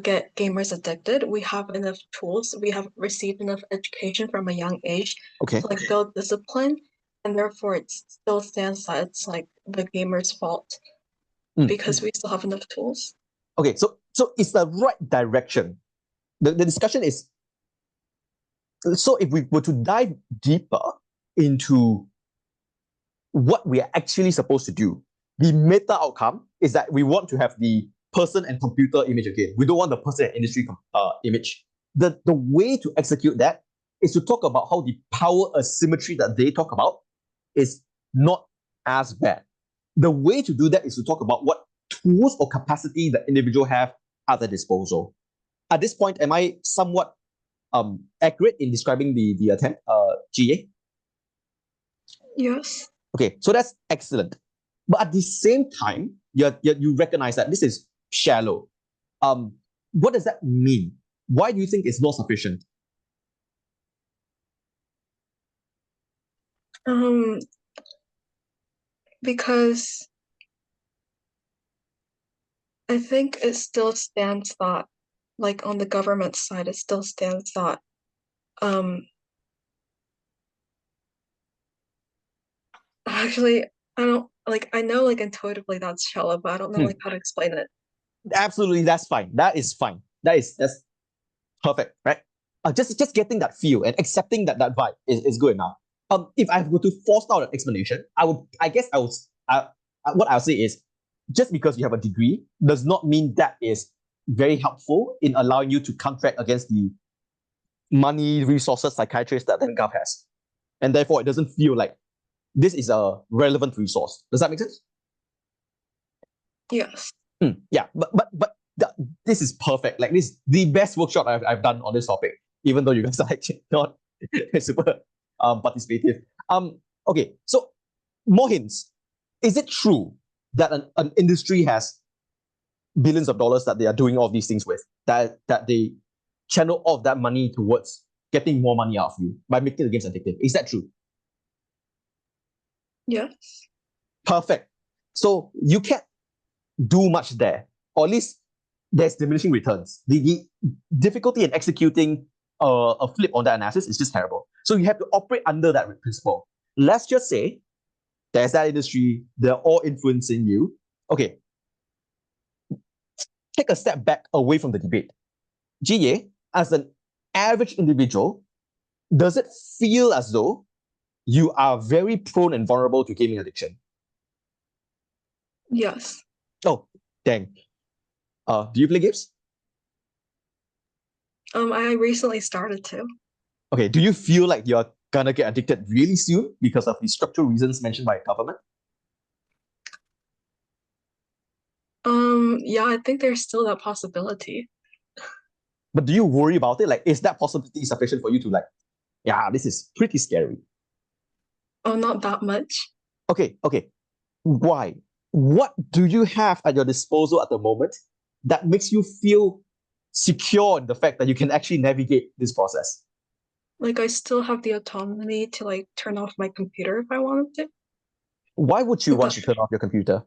get gamers addicted, we have enough tools, we have received enough education from a young age Okay. to like build discipline, and therefore it still stands that it's like the gamer's fault because we still have enough tools. Okay, so it's the right direction. The discussion is, so if we were to dive deeper into what we are actually supposed to do, the meta outcome is that we want to have the person and computer image again. We don't want the person and industry image. The way to execute that is to talk about how the power asymmetry that they talk about is not as bad. The way to do that is to talk about what tools or capacity the individual have at their disposal. At this point, am I somewhat accurate in describing the attempt, GA? Yes. Okay, so that's excellent. But at the same time, you recognize that this is shallow. What does that mean? Why do you think it's not sufficient? Because I think it still stands that, like on the government side, it still stands that actually I don't like, I know like intuitively that's shallow, but I don't know like how to explain it. Absolutely, that's fine. That is fine. That's perfect, right? Just getting that feel and accepting that vibe is good enough. If I were to force out an explanation, what I'll say is, just because you have a degree does not mean that is very helpful in allowing you to contract against the money, resources, psychiatrists that the gov has. And therefore, it doesn't feel like this is a relevant resource. Does that make sense? Yes. Yeah, but this is perfect. Like, this is the best workshop I've done on this topic, even though you guys are actually not super participative. Okay, so more hints. Is it true that an industry has billions of dollars that they are doing all these things with, that they channel all of that money towards getting more money out of you by making the games addictive? Is that true? Yes. Perfect. So you can't do much there, or at least there's diminishing returns. The difficulty in executing a flip on that analysis is just terrible. So you have to operate under that principle. Let's just say there's that industry, they're all influencing you. Okay, take a step back away from the debate. GA, as an average individual, does it feel as though you are very prone and vulnerable to gaming addiction? Yes. Oh, dang. Do you play games? I recently started to. Okay, do you feel like you're gonna get addicted really soon because of the structural reasons mentioned by government? Yeah, I think there's still that possibility. But do you worry about it? Like, is that possibility sufficient for you to like, yeah, this is pretty scary? Oh, not that much. Okay. Why? What do you have at your disposal at the moment that makes you feel secure in the fact that you can actually navigate this process? Like, I still have the autonomy to like turn off my computer if I wanted to. Why would you want to turn off your computer?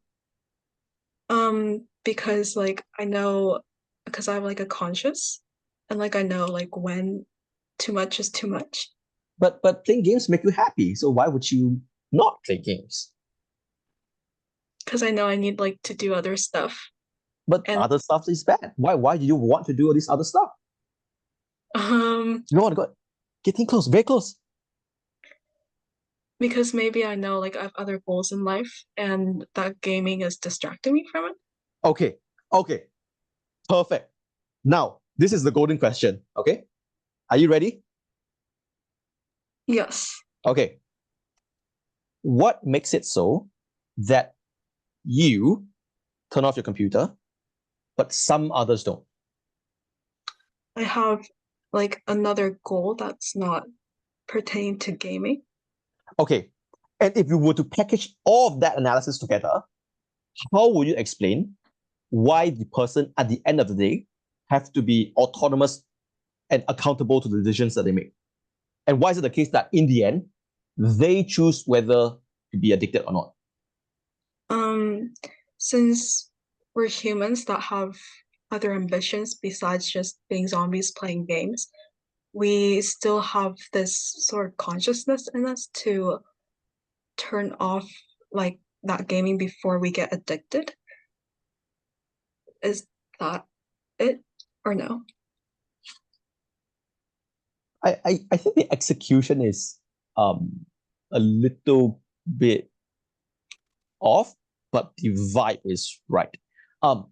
Because like I know, because I have like a conscience, and like I know like when too much is too much. But playing games make you happy. So why would you not play games? Because I know I need like to do other stuff. But And- other stuff is bad. Why do you want to do all this other stuff? You want to go getting close, very close. Because maybe I know like I have other goals in life and that gaming is distracting me from it. Okay. Perfect. Now, this is the golden question. Okay. Are you ready? Yes. Okay. What makes it so that you turn off your computer, but some others don't? I have like another goal that's not pertaining to gaming. Okay. And if you were to package all of that analysis together, how would you explain why the person at the end of the day have to be autonomous and accountable to the decisions that they make? And why is it the case that in the end, they choose whether to be addicted or not? Since we're humans that have other ambitions besides just being zombies playing games, we still have this sort of consciousness in us to turn off like that gaming before we get addicted. Is that it or no? I think the execution is a little bit off, but the vibe is right.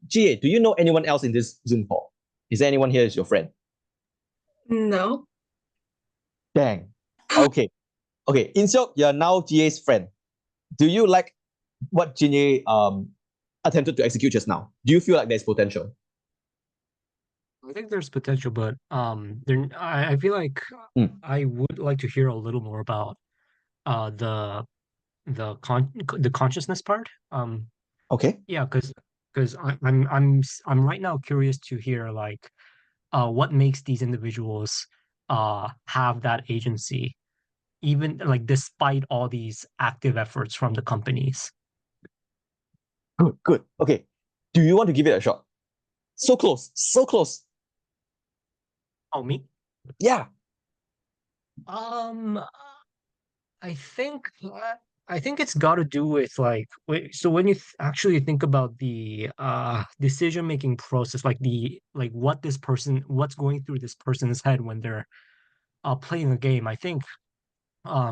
GA, do you know anyone else in this Zoom call? Is there anyone here as your friend? No. Dang. Okay. Inseok, you're now GA's friend. Do you like what GA attempted to execute just now? Do you feel like there's potential? I think there's potential, but I feel like I would like to hear a little more about the consciousness part. Okay. Yeah, because I'm right now curious to hear like what makes these individuals have that agency, even like despite all these active efforts from the companies. Good. Okay. Do you want to give it a shot? So close. Oh, me? Yeah. I think it's got to do with like so when you actually think about the decision making process, like what's going through this person's head when they're playing a game. I think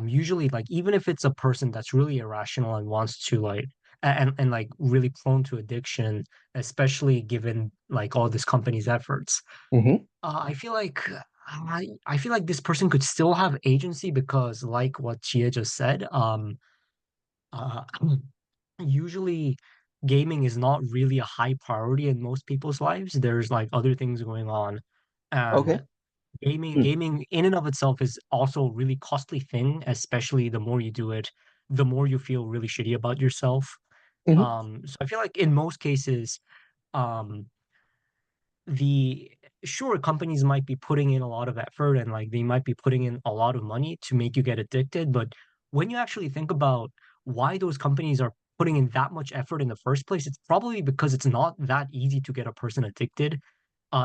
usually like even if it's a person that's really irrational and wants to like and like really prone to addiction, especially given like all this company's efforts, I feel like I feel like this person could still have agency because like what Chia just said, uh usually gaming is not really a high priority in most people's lives. There's like other things going on, Okay. and gaming in and of itself is also a really costly thing, especially the more you do it, the more you feel really shitty about yourself. So I feel like in most cases, um, the sure companies might be putting in a lot of effort and like they might be putting in a lot of money to make you get addicted, but when you actually think about why those companies are putting in that much effort in the first place, it's probably because it's not that easy to get a person addicted,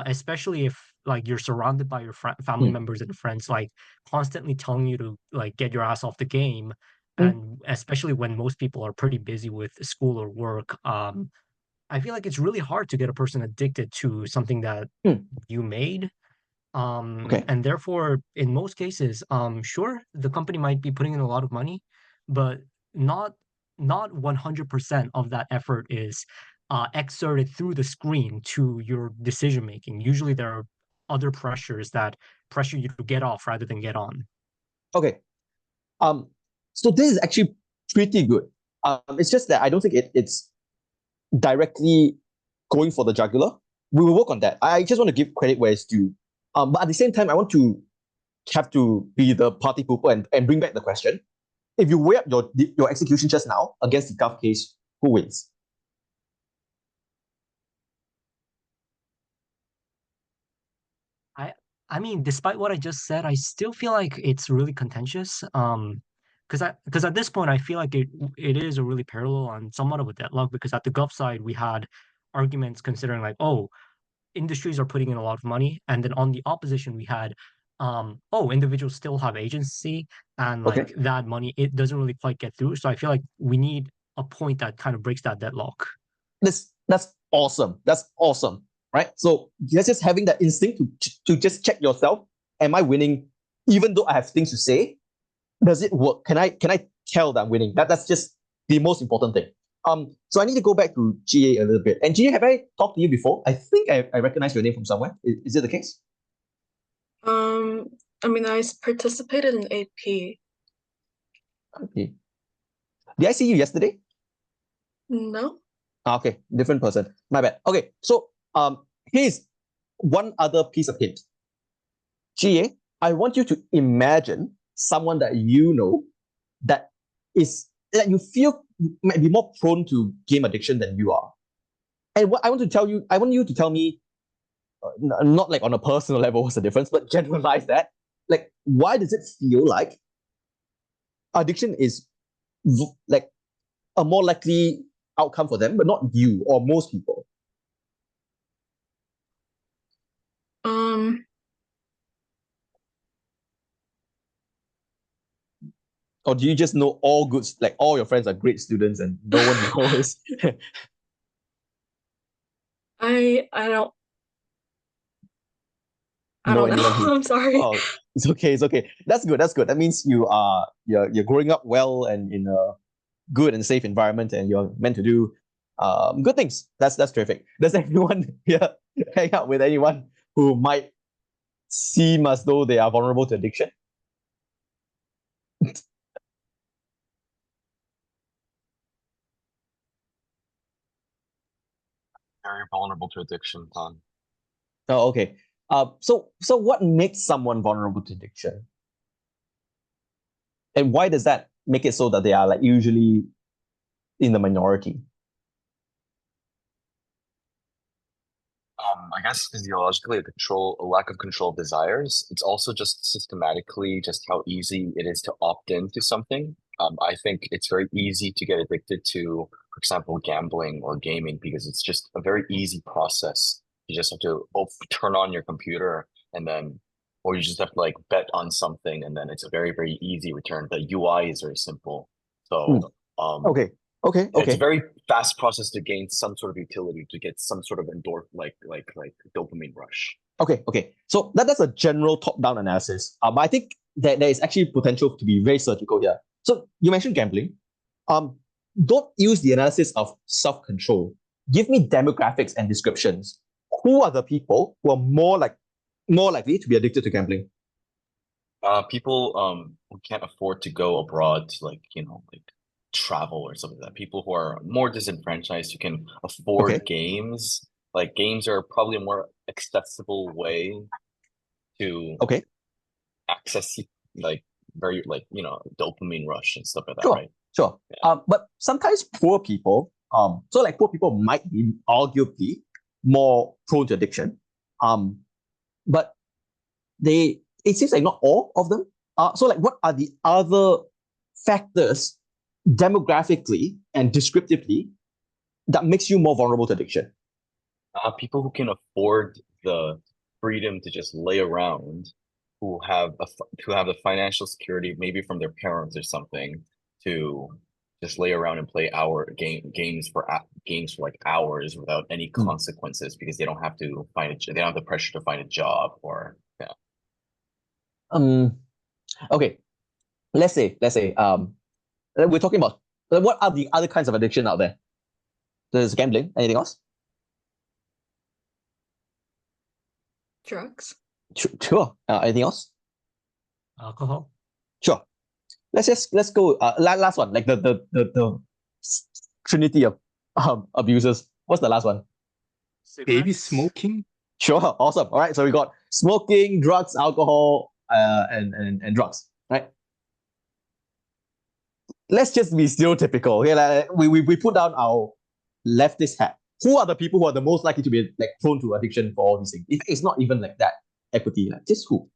especially if like you're surrounded by your family members and friends like constantly telling you to like get your ass off the game, and especially when most people are pretty busy with school or work. I feel like it's really hard to get a person addicted to something that you made. Okay. And therefore, in most cases, sure, the company might be putting in a lot of money, but not 100% of that effort is exerted through the screen to your decision making. Usually, there are other pressures that pressure you to get off rather than get on. Okay. So this is actually pretty good. It's just that I don't think it's directly going for the jugular. We will work on that. I just want to give credit where it's due. But at the same time, I want to have to be the party pooper and bring back the question. If you weigh up your execution just now against the Gulf case, who wins? I mean, despite what I just said, I still feel like it's really contentious. Because at this point, I feel like it is a really parallel and somewhat of a deadlock. Because at the Gulf side, we had arguments considering like, oh, industries are putting in a lot of money, and then on the opposition, we had individuals still have agency, and like Okay. that money, it doesn't really quite get through. So I feel like we need a point that kind of breaks that deadlock. That's awesome. That's awesome, right? So you're just having that instinct to just check yourself. Am I winning? Even though I have things to say, does it work? Can I tell that I'm winning? That's just the most important thing. So I need to go back to GA a little bit. And GA, have I talked to you before? I think I recognize your name from somewhere. Is it the case? I mean, I participated in AP. Okay. Did I see you yesterday? No. Okay, different person. My bad. Okay, so here's one other piece of hint. GA, I want you to imagine someone that you know that you feel might be more prone to game addiction than you are. And what I want you to tell me, not like on a personal level what's the difference, but generalize that. Like, why does it feel like addiction is like a more likely outcome for them, but not you or most people? Or do you just know all good, like all your friends are great students and no one you know is? I don't know know. anyone who? I'm sorry. Oh, it's okay. It's okay. That's good. That's good. That means you're growing up well and in a good and safe environment, and you're meant to do good things. That's terrific. Does anyone here hang out with anyone who might seem as though they are vulnerable to addiction? Very vulnerable to addiction, Tom. Oh, okay. So what makes someone vulnerable to addiction? And why does that make it so that they are like usually in the minority? I guess physiologically, a lack of control of desires. It's also just systematically just how easy it is to opt into something. I think it's very easy to get addicted to, for example, gambling or gaming because it's just a very easy process. You just have to turn on your computer and then, or you just have to like bet on something and then it's a very, very easy return. The UI is very simple. So, Okay. it's a very fast process to gain some sort of utility, to get some sort of like dopamine rush. Okay. So that's a general top-down analysis. But I think that there is actually potential to be very surgical here. So you mentioned gambling. Don't use the analysis of self-control. Give me demographics and descriptions. Who are the people who are more likely to be addicted to gambling? People who can't afford to go abroad to like travel or something like that. People who are more disenfranchised, who can afford games. Like games are probably a more accessible way to access like very dopamine rush and stuff like that, right? Sure. Yeah. But sometimes poor people, so like poor people might be arguably more prone to addiction. But it seems like not all of them. So like what are the other factors demographically and descriptively that makes you more vulnerable to addiction? People who can afford the freedom to just lay around, who have the financial security, maybe from their parents or something, to just lay around and play games for like hours without any consequences because they don't have to they don't have the pressure to find a job or Okay. Let's say we're talking about what are the other kinds of addiction out there? There's gambling. Anything else? Drugs. Sure. Anything else? Alcohol. Sure. Let's go. Last one, like the trinity of abusers. What's the last one? Maybe smoking. Sure. Awesome. All right. So we got smoking, drugs, alcohol, and drugs. Right. Let's just be stereotypical. Okay, like, we put down our leftist hat. Who are the people who are the most likely to be like prone to addiction for all these things? It's not even like that equity. Like, just who?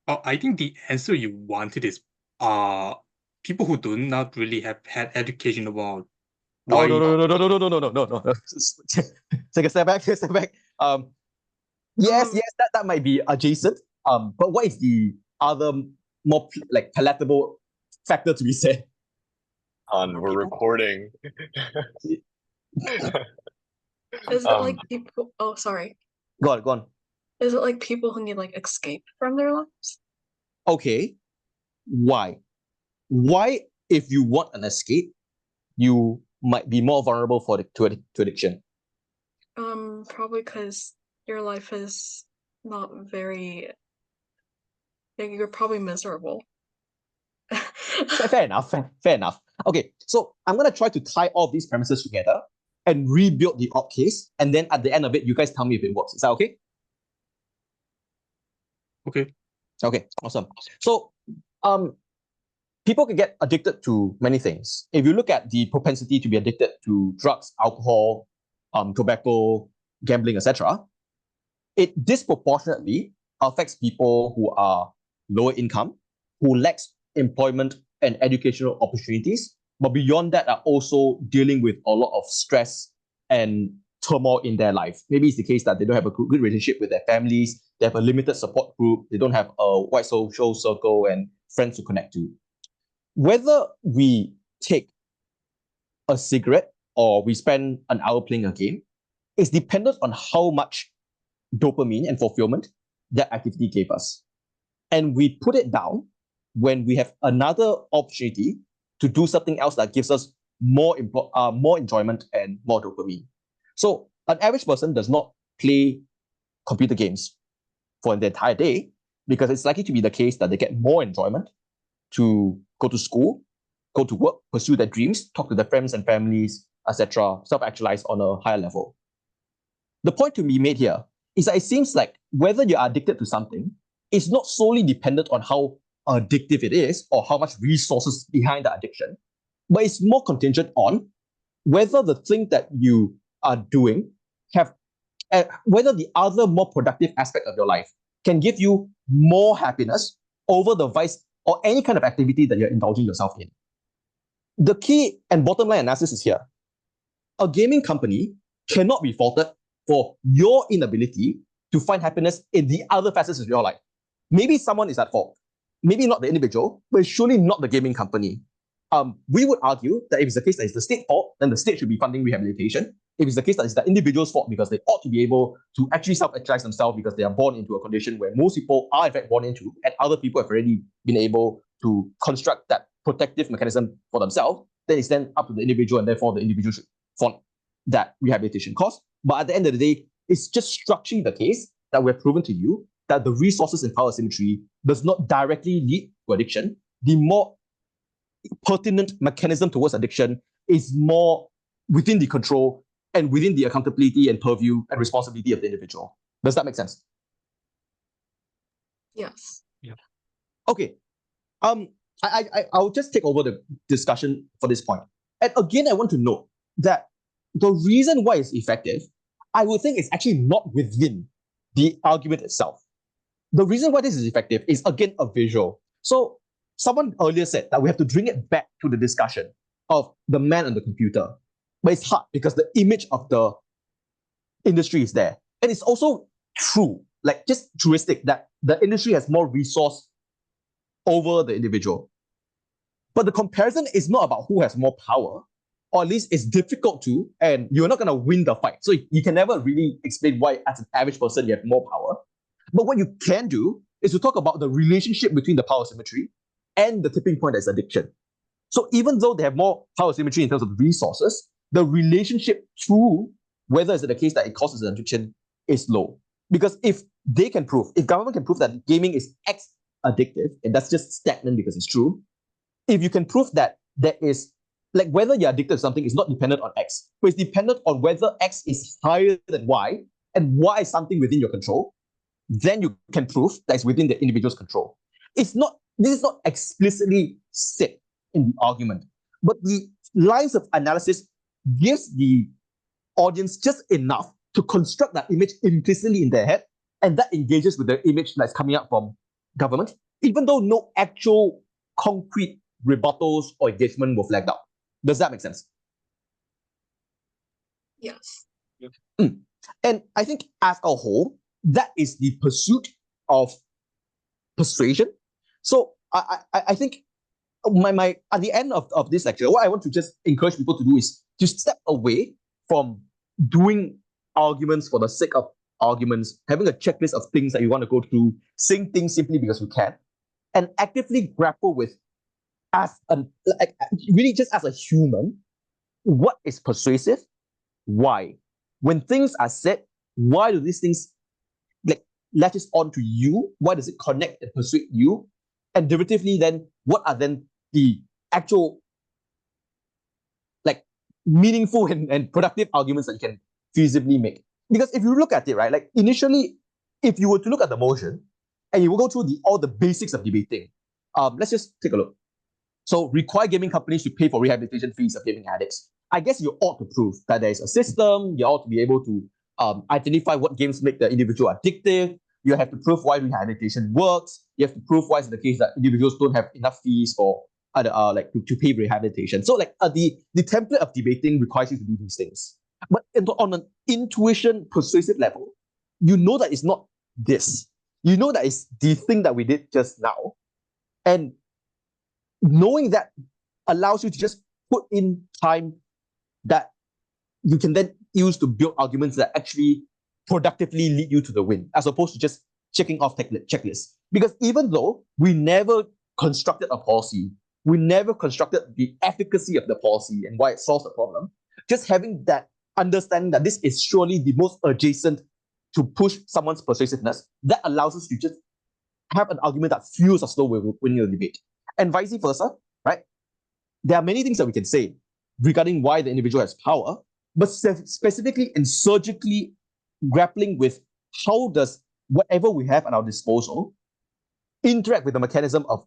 I think the answer you wanted is people who do not really have had education about why. No. Take a step back. Yes, that might be adjacent. But what is the other more like palatable factor to be said? We're recording. Is it like people? Oh, sorry. Go on. Is it like people who need like escape from their lives? Okay. Why? Why, if you want an escape, you might be more vulnerable to addiction? Probably because your life is not very. Like, you're probably miserable. Fair enough. Fair enough. Okay, so I'm gonna try to tie all of these premises together and rebuild the odd case, and then at the end of it, you guys tell me if it works. Is that okay? Okay. Okay, awesome. So, people can get addicted to many things. If you look at the propensity to be addicted to drugs, alcohol, tobacco, gambling, etc., it disproportionately affects people who are lower income, who lacks employment and educational opportunities, but beyond that are also dealing with a lot of stress and turmoil in their life. Maybe it's the case that they don't have a good relationship with their families, they have a limited support group, they don't have a wide social circle and friends to connect to. Whether we take a cigarette or we spend an hour playing a game is dependent on how much dopamine and fulfillment that activity gave us. And we put it down when we have another opportunity to do something else that gives us more enjoyment and more dopamine. So an average person does not play computer games for the entire day because it's likely to be the case that they get more enjoyment to go to school, go to work, pursue their dreams, talk to their friends and families, etc., self-actualize on a higher level. The point to be made here is that it seems like whether you are addicted to something is not solely dependent on how addictive it is or how much resources behind the addiction, but it's more contingent on whether the thing that you are doing have, whether the other more productive aspect of your life can give you more happiness over the vice or any kind of activity that you're indulging yourself in. The key and bottom line analysis is here. A gaming company cannot be faulted for your inability to find happiness in the other facets of your life. Maybe someone is at fault. Maybe not the individual, but it's surely not the gaming company. We would argue that if it's the case that it's the state fault, then the state should be funding rehabilitation. If it's the case that it's the individual's fault because they ought to be able to actually self-actualize themselves because they are born into a condition where most people are in fact born into, and other people have already been able to construct that protective mechanism for themselves, then it's then up to the individual, and therefore the individual should fund that rehabilitation cost. But at the end of the day, it's just structuring the case that we've proven to you that the resources and power asymmetry does not directly lead to addiction. The more pertinent mechanism towards addiction is more within the control and within the accountability and purview and responsibility of the individual. Does that make sense? Yes. Yeah. Okay. I'll just take over the discussion for this point. And again, I want to note that the reason why it's effective, I would think, is actually not within the argument itself. The reason why this is effective is, again, a visual. So someone earlier said that we have to bring it back to the discussion of the man on the computer. But it's hard because the image of the industry is there. And it's also true, like just truistic, that the industry has more resource over the individual. But the comparison is not about who has more power, or at least it's difficult to, and you're not going to win the fight. So you can never really explain why, as an average person, you have more power. But what you can do is to talk about the relationship between the power symmetry and the tipping point as addiction. So even though they have more power symmetry in terms of resources, the relationship to whether it's the case that it causes an addiction is low. Because if they can prove, if government can prove that gaming is X addictive, and that's just stagnant because it's true, if you can prove that there is, like, whether you're addicted to something is not dependent on X, but it's dependent on whether X is higher than Y, and Y is something within your control, then you can prove that it's within the individual's control. This is not explicitly said in the argument, but the lines of analysis gives the audience just enough to construct that image implicitly in their head, and that engages with the image that's coming out from government, even though no actual concrete rebuttals or engagement were flagged up. Does that make sense? Yes. And I think as a whole, that is the pursuit of persuasion. So I think my at the end of this lecture, what I want to just encourage people to do is to step away from doing arguments for the sake of arguments, having a checklist of things that you want to go through, saying things simply because you can, and actively grapple with really just as a human, what is persuasive? Why? When things are said, why do these things latches on to you? Why does it connect and persuade you? And derivatively, then what are then the actual meaningful and productive arguments that you can feasibly make? Because if you look at it, right, initially, if you were to look at the motion and you will go through all the basics of debating, let's just take a look. So require gaming companies to pay for rehabilitation fees of gaming addicts. I guess you ought to prove that there is a system. You ought to be able to identify what games make the individual addictive. You have to prove why rehabilitation works. You have to prove why it's the case that individuals don't have enough fees for to pay rehabilitation. So the template of debating requires you to do these things. But on an intuition persuasive level, you know that it's not this. You know that it's the thing that we did just now. And knowing that allows you to just put in time that you can then use to build arguments that actually productively lead you to the win, as opposed to just checking off checklists. Because even though we never constructed a policy, we never constructed the efficacy of the policy and why it solves the problem, just having that understanding that this is surely the most adjacent to push someone's persuasiveness, that allows us to just have an argument that fuels us slow winning the debate. And vice versa, right? There are many things that we can say regarding why the individual has power, but specifically and surgically grappling with how does whatever we have at our disposal interact with the mechanism of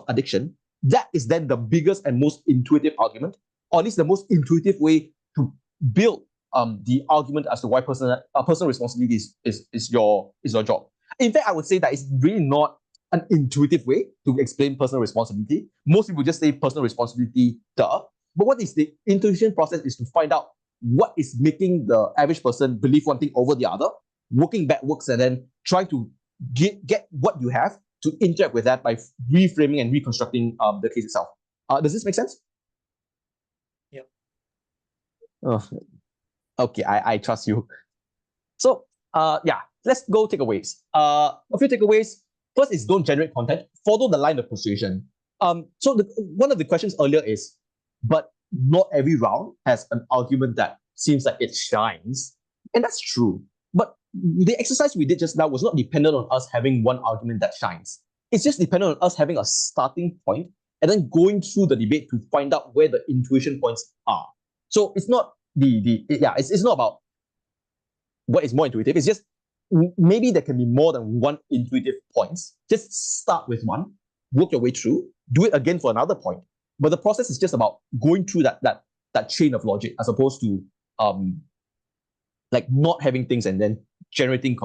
addiction. That is then the biggest and most intuitive argument, or at least the most intuitive way to build the argument as to why personal responsibility is your job. In fact, I would say that it's really not an intuitive way to explain personal responsibility. Most people just say personal responsibility, duh. But what is the intuition process is to find out what is making the average person believe one thing over the other, working backwards, and then trying to get what you have to interact with that by reframing and reconstructing the case itself. Does this make sense? Yep. Oh, okay, I trust you. So yeah, let's go takeaways. A few takeaways. First is don't generate content. Follow the line of persuasion. So one of the questions earlier is, but not every round has an argument that seems like it shines. And that's true. But the exercise we did just now was not dependent on us having one argument that shines. It's just dependent on us having a starting point and then going through the debate to find out where the intuition points are. So it's not it's not about what is more intuitive. It's just maybe there can be more than one intuitive points. Just start with one, work your way through, do it again for another point. But the process is just about going through that chain of logic, as opposed to not having things and then generating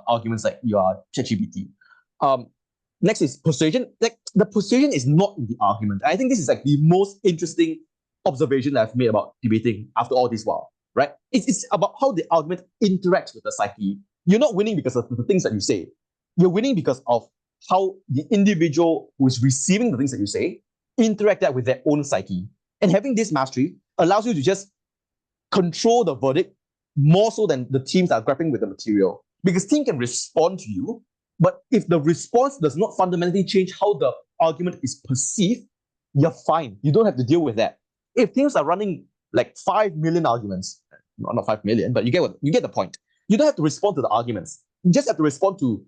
arguments like you are ChatGPT. Next is persuasion. The persuasion is not in the argument. I think this is the most interesting observation that I've made about debating after all this while, right? It's about how the argument interacts with the psyche. You're not winning because of the things that you say. You're winning because of how the individual who is receiving the things that you say interact that with their own psyche. And having this mastery allows you to just control the verdict more so than the teams that are grappling with the material. Because team can respond to you, but if the response does not fundamentally change how the argument is perceived, you're fine. You don't have to deal with that. If teams are running 5 million arguments, not 5 million, but you get the point. You don't have to respond to the arguments. You just have to respond to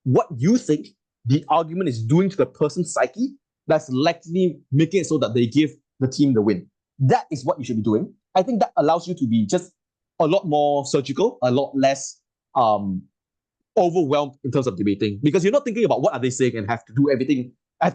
what you think the argument is doing to the person's psyche that's likely making it so that they give the team the win. That is what you should be doing. I think that allows you to be just a lot more surgical, a lot less overwhelmed in terms of debating, because you're not thinking about what are they saying and have to do everything. I have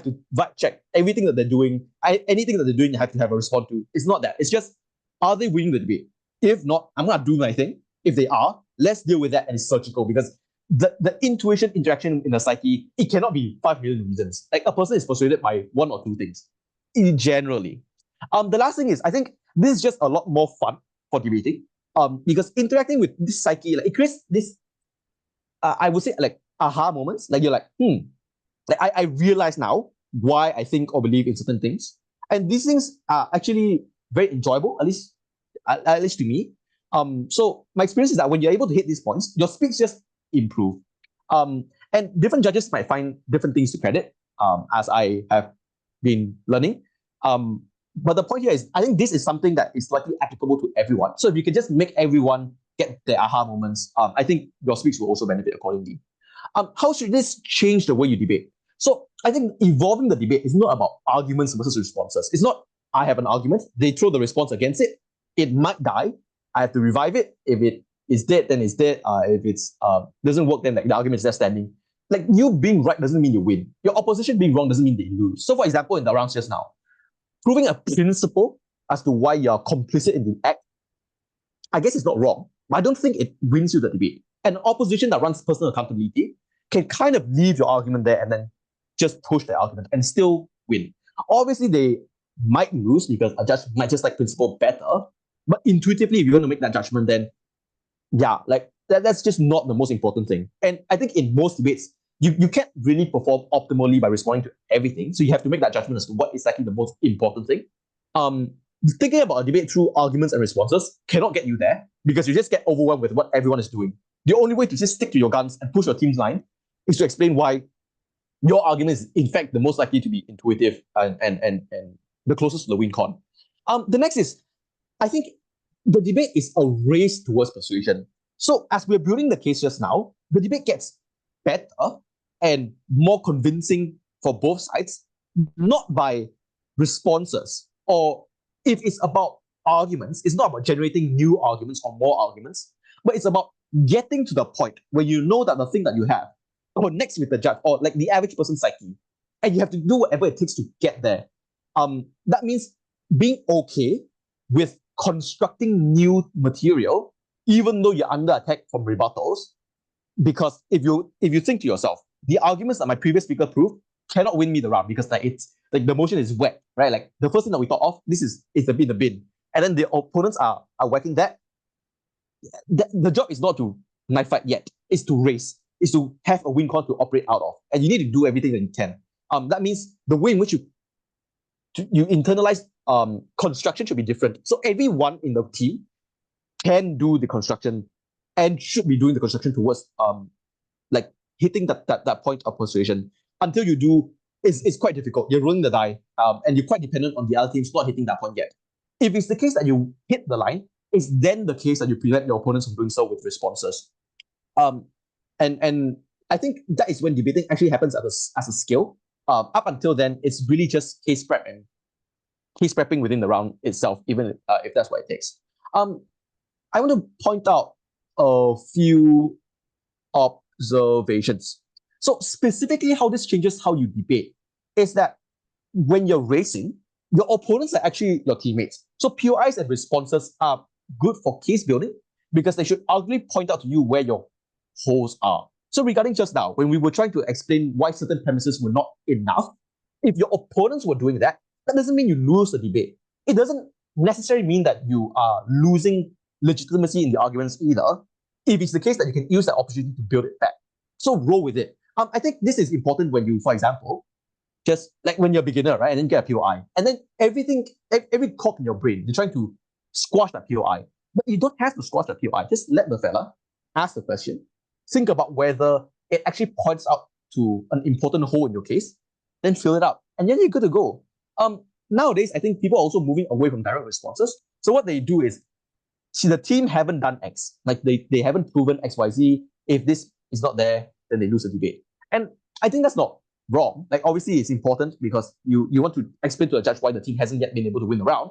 to vet check everything that they're doing. Anything that they're doing, you have to have a response to. It's not that. It's just, are they winning the debate? If not, I'm gonna do my thing. If they are, let's deal with that, and it's surgical, because the intuition interaction in the psyche, it cannot be 5 million reasons. A person is persuaded by one or two things, generally. The last thing is, I think this is just a lot more fun for debating, because interacting with this psyche, it creates this, I would say, aha moments. Like you're like, like I realize now why I think or believe in certain things. And these things are actually very enjoyable, at least to me. So my experience is that when you're able to hit these points, your speech just improve. And different judges might find different things to credit, as I have been learning. But the point here is, I think this is something that is likely applicable to everyone. So if you can just make everyone get their aha moments, I think your speech will also benefit accordingly. How should this change the way you debate? So I think evolving the debate is not about arguments versus responses. It's not, I have an argument, they throw the response against it, it might die, I have to revive it. If it is dead, then it's dead. If it's doesn't work, then like, the argument is just standing. Like, you being right doesn't mean you win. Your opposition being wrong doesn't mean that you lose. So for example, in the rounds just now, proving a principle as to why you're complicit in the act, I guess it's not wrong, but I don't think it wins you the debate. An opposition that runs personal accountability can kind of leave your argument there and then just push their argument and still win. Obviously, they might lose because a judge might just like principle better, but intuitively, if you want to make that judgment, then yeah, like that's just not the most important thing. And I think in most debates, you can't really perform optimally by responding to everything. So you have to make that judgment as to what is actually the most important thing. Thinking about a debate through arguments and responses cannot get you there because you just get overwhelmed with what everyone is doing. The only way to just stick to your guns and push your team's line is to explain why your argument is in fact the most likely to be intuitive and the closest to the win con. The next is, I think the debate is a race towards persuasion. So as we're building the case just now, the debate gets better and more convincing for both sides, not by responses, or if it's about arguments, it's not about generating new arguments or more arguments, but it's about getting to the point where you know that the thing that you have connects with the judge or like the average person's psyche, and you have to do whatever it takes to get there. That means being okay with constructing new material, even though you're under attack from rebuttals. Because if you think to yourself, the arguments that my previous speaker proved cannot win me the round because like it's like the motion is wet, right? Like the first thing that we thought of, this is a bit in the bin, and then the opponents are whacking that. The job is not to knife fight yet; it's to race, is to have a win con to operate out of, and you need to do everything that you can. That means the way in which you internalize construction should be different. So everyone in the team can do the construction and should be doing the construction towards like hitting that point of persuasion. Until you do, it's quite difficult. You're rolling the die, and you're quite dependent on the other teams not hitting that point yet. If it's the case that you hit the line, it's then the case that you prevent your opponents from doing so with responses. And I think that is when debating actually happens as a skill. Up until then, it's really just case prep and case prepping within the round itself, even if that's what it takes. I want to point out a few observations. So specifically how this changes how you debate is that when you're racing, your opponents are actually your teammates. So POIs and responses are good for case building because they should arguably point out to you where your holes are. So regarding just now, when we were trying to explain why certain premises were not enough, if your opponents were doing that, that doesn't mean you lose the debate. It doesn't necessarily mean that you are losing legitimacy in the arguments either, if it's the case that you can use that opportunity to build it back. So roll with it. I think this is important when you, for example, just like when you're a beginner, right, and then get a POI, and then every cork in your brain, you're trying to squash that POI. But you don't have to squash that POI. Just let the fella ask the question, think about whether it actually points out to an important hole in your case, then fill it out, and then you're good to go. Nowadays, I think people are also moving away from direct responses. So what they do is, see, the team haven't done X, like they haven't proven XYZ. If this is not there, then they lose the debate. And I think that's not wrong. Like, obviously it's important because you want to explain to a judge why the team hasn't yet been able to win the round.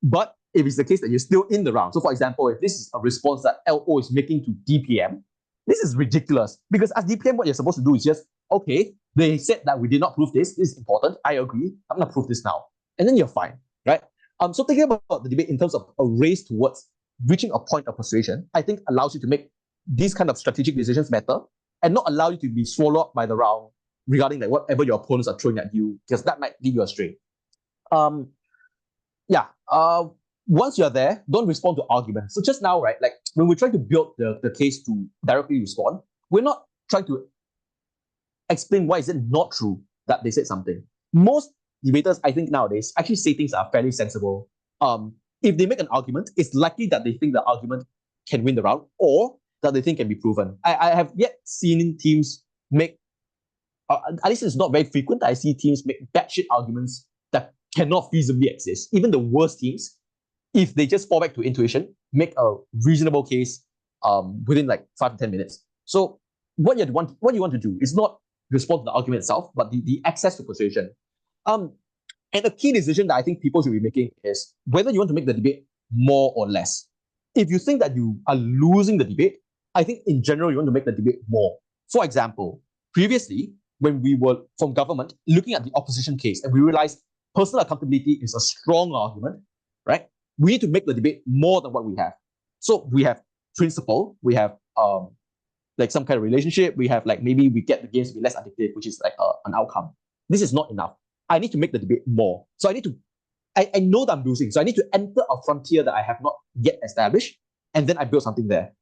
But if it's the case that you're still in the round, so for example, if this is a response that LO is making to DPM, this is ridiculous because as DPM, what you're supposed to do is just, okay, they said that we did not prove this. This is important. I agree. I'm going to prove this now. And then you're fine, right? So thinking about the debate in terms of a race towards reaching a point of persuasion, I think allows you to make these kind of strategic decisions better and not allow you to be swallowed up by the round regarding like whatever your opponents are throwing at you, because that might lead you astray. Once you're there, don't respond to arguments. So just now, right, like when we're trying to build the case to directly respond, we're not trying to explain why is it not true that they said something. Most debaters, I think nowadays, actually say things that are fairly sensible. If they make an argument, it's likely that they think the argument can win the round or that they think can be proven. I have yet seen teams make, at least it's not very frequent, I see teams make batshit arguments that cannot feasibly exist. Even the worst teams, if they just fall back to intuition, make a reasonable case within like 5 to 10 minutes. So what you want to do is not respond to the argument itself, but the access to persuasion. And a key decision that I think people should be making is whether you want to make the debate more or less. If you think that you are losing the debate, I think in general you want to make the debate more. For example, previously, when we were from government looking at the opposition case and we realized personal accountability is a strong argument, right? We need to make the debate more than what we have. So we have principle, we have like some kind of relationship, we have like maybe we get the games to be less addictive, which is like an outcome. This is not enough. I need to make the debate more. So I know that I'm losing. So I need to enter a frontier that I have not yet established, and then I build something there.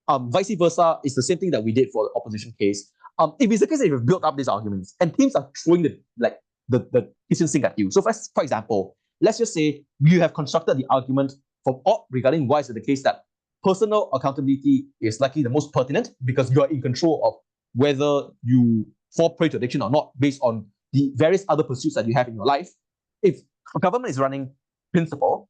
Vice versa is the same thing that we did for the opposition case. If it's the case that you've built up these arguments and teams are throwing the kitchen sink at you. So for example, let's just say you have constructed the argument from Ott regarding why is it the case that personal accountability is likely the most pertinent because you are in control of whether you fall prey to addiction or not based on the various other pursuits that you have in your life. If a government is running principle,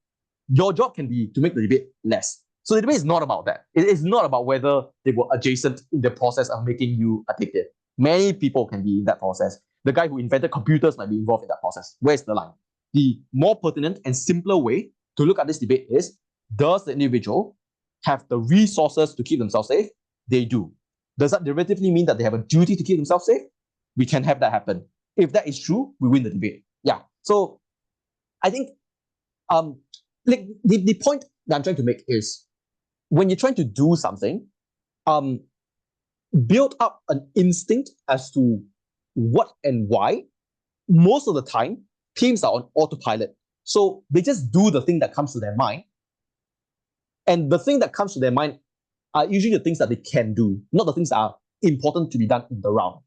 your job can be to make the debate less. So the debate is not about that. It is not about whether they were adjacent in the process of making you addicted. Many people can be in that process. The guy who invented computers might be involved in that process. Where's the line? The more pertinent and simpler way to look at this debate is, does the individual have the resources to keep themselves safe? They do. Does that derivatively mean that they have a duty to keep themselves safe? We can have that happen. If that is true, we win the debate. Yeah. So I think like the point that I'm trying to make is when you're trying to do something, build up an instinct as to what and why. Most of the time, teams are on autopilot. So they just do the thing that comes to their mind. And the thing that comes to their mind are usually the things that they can do, not the things that are important to be done in the round.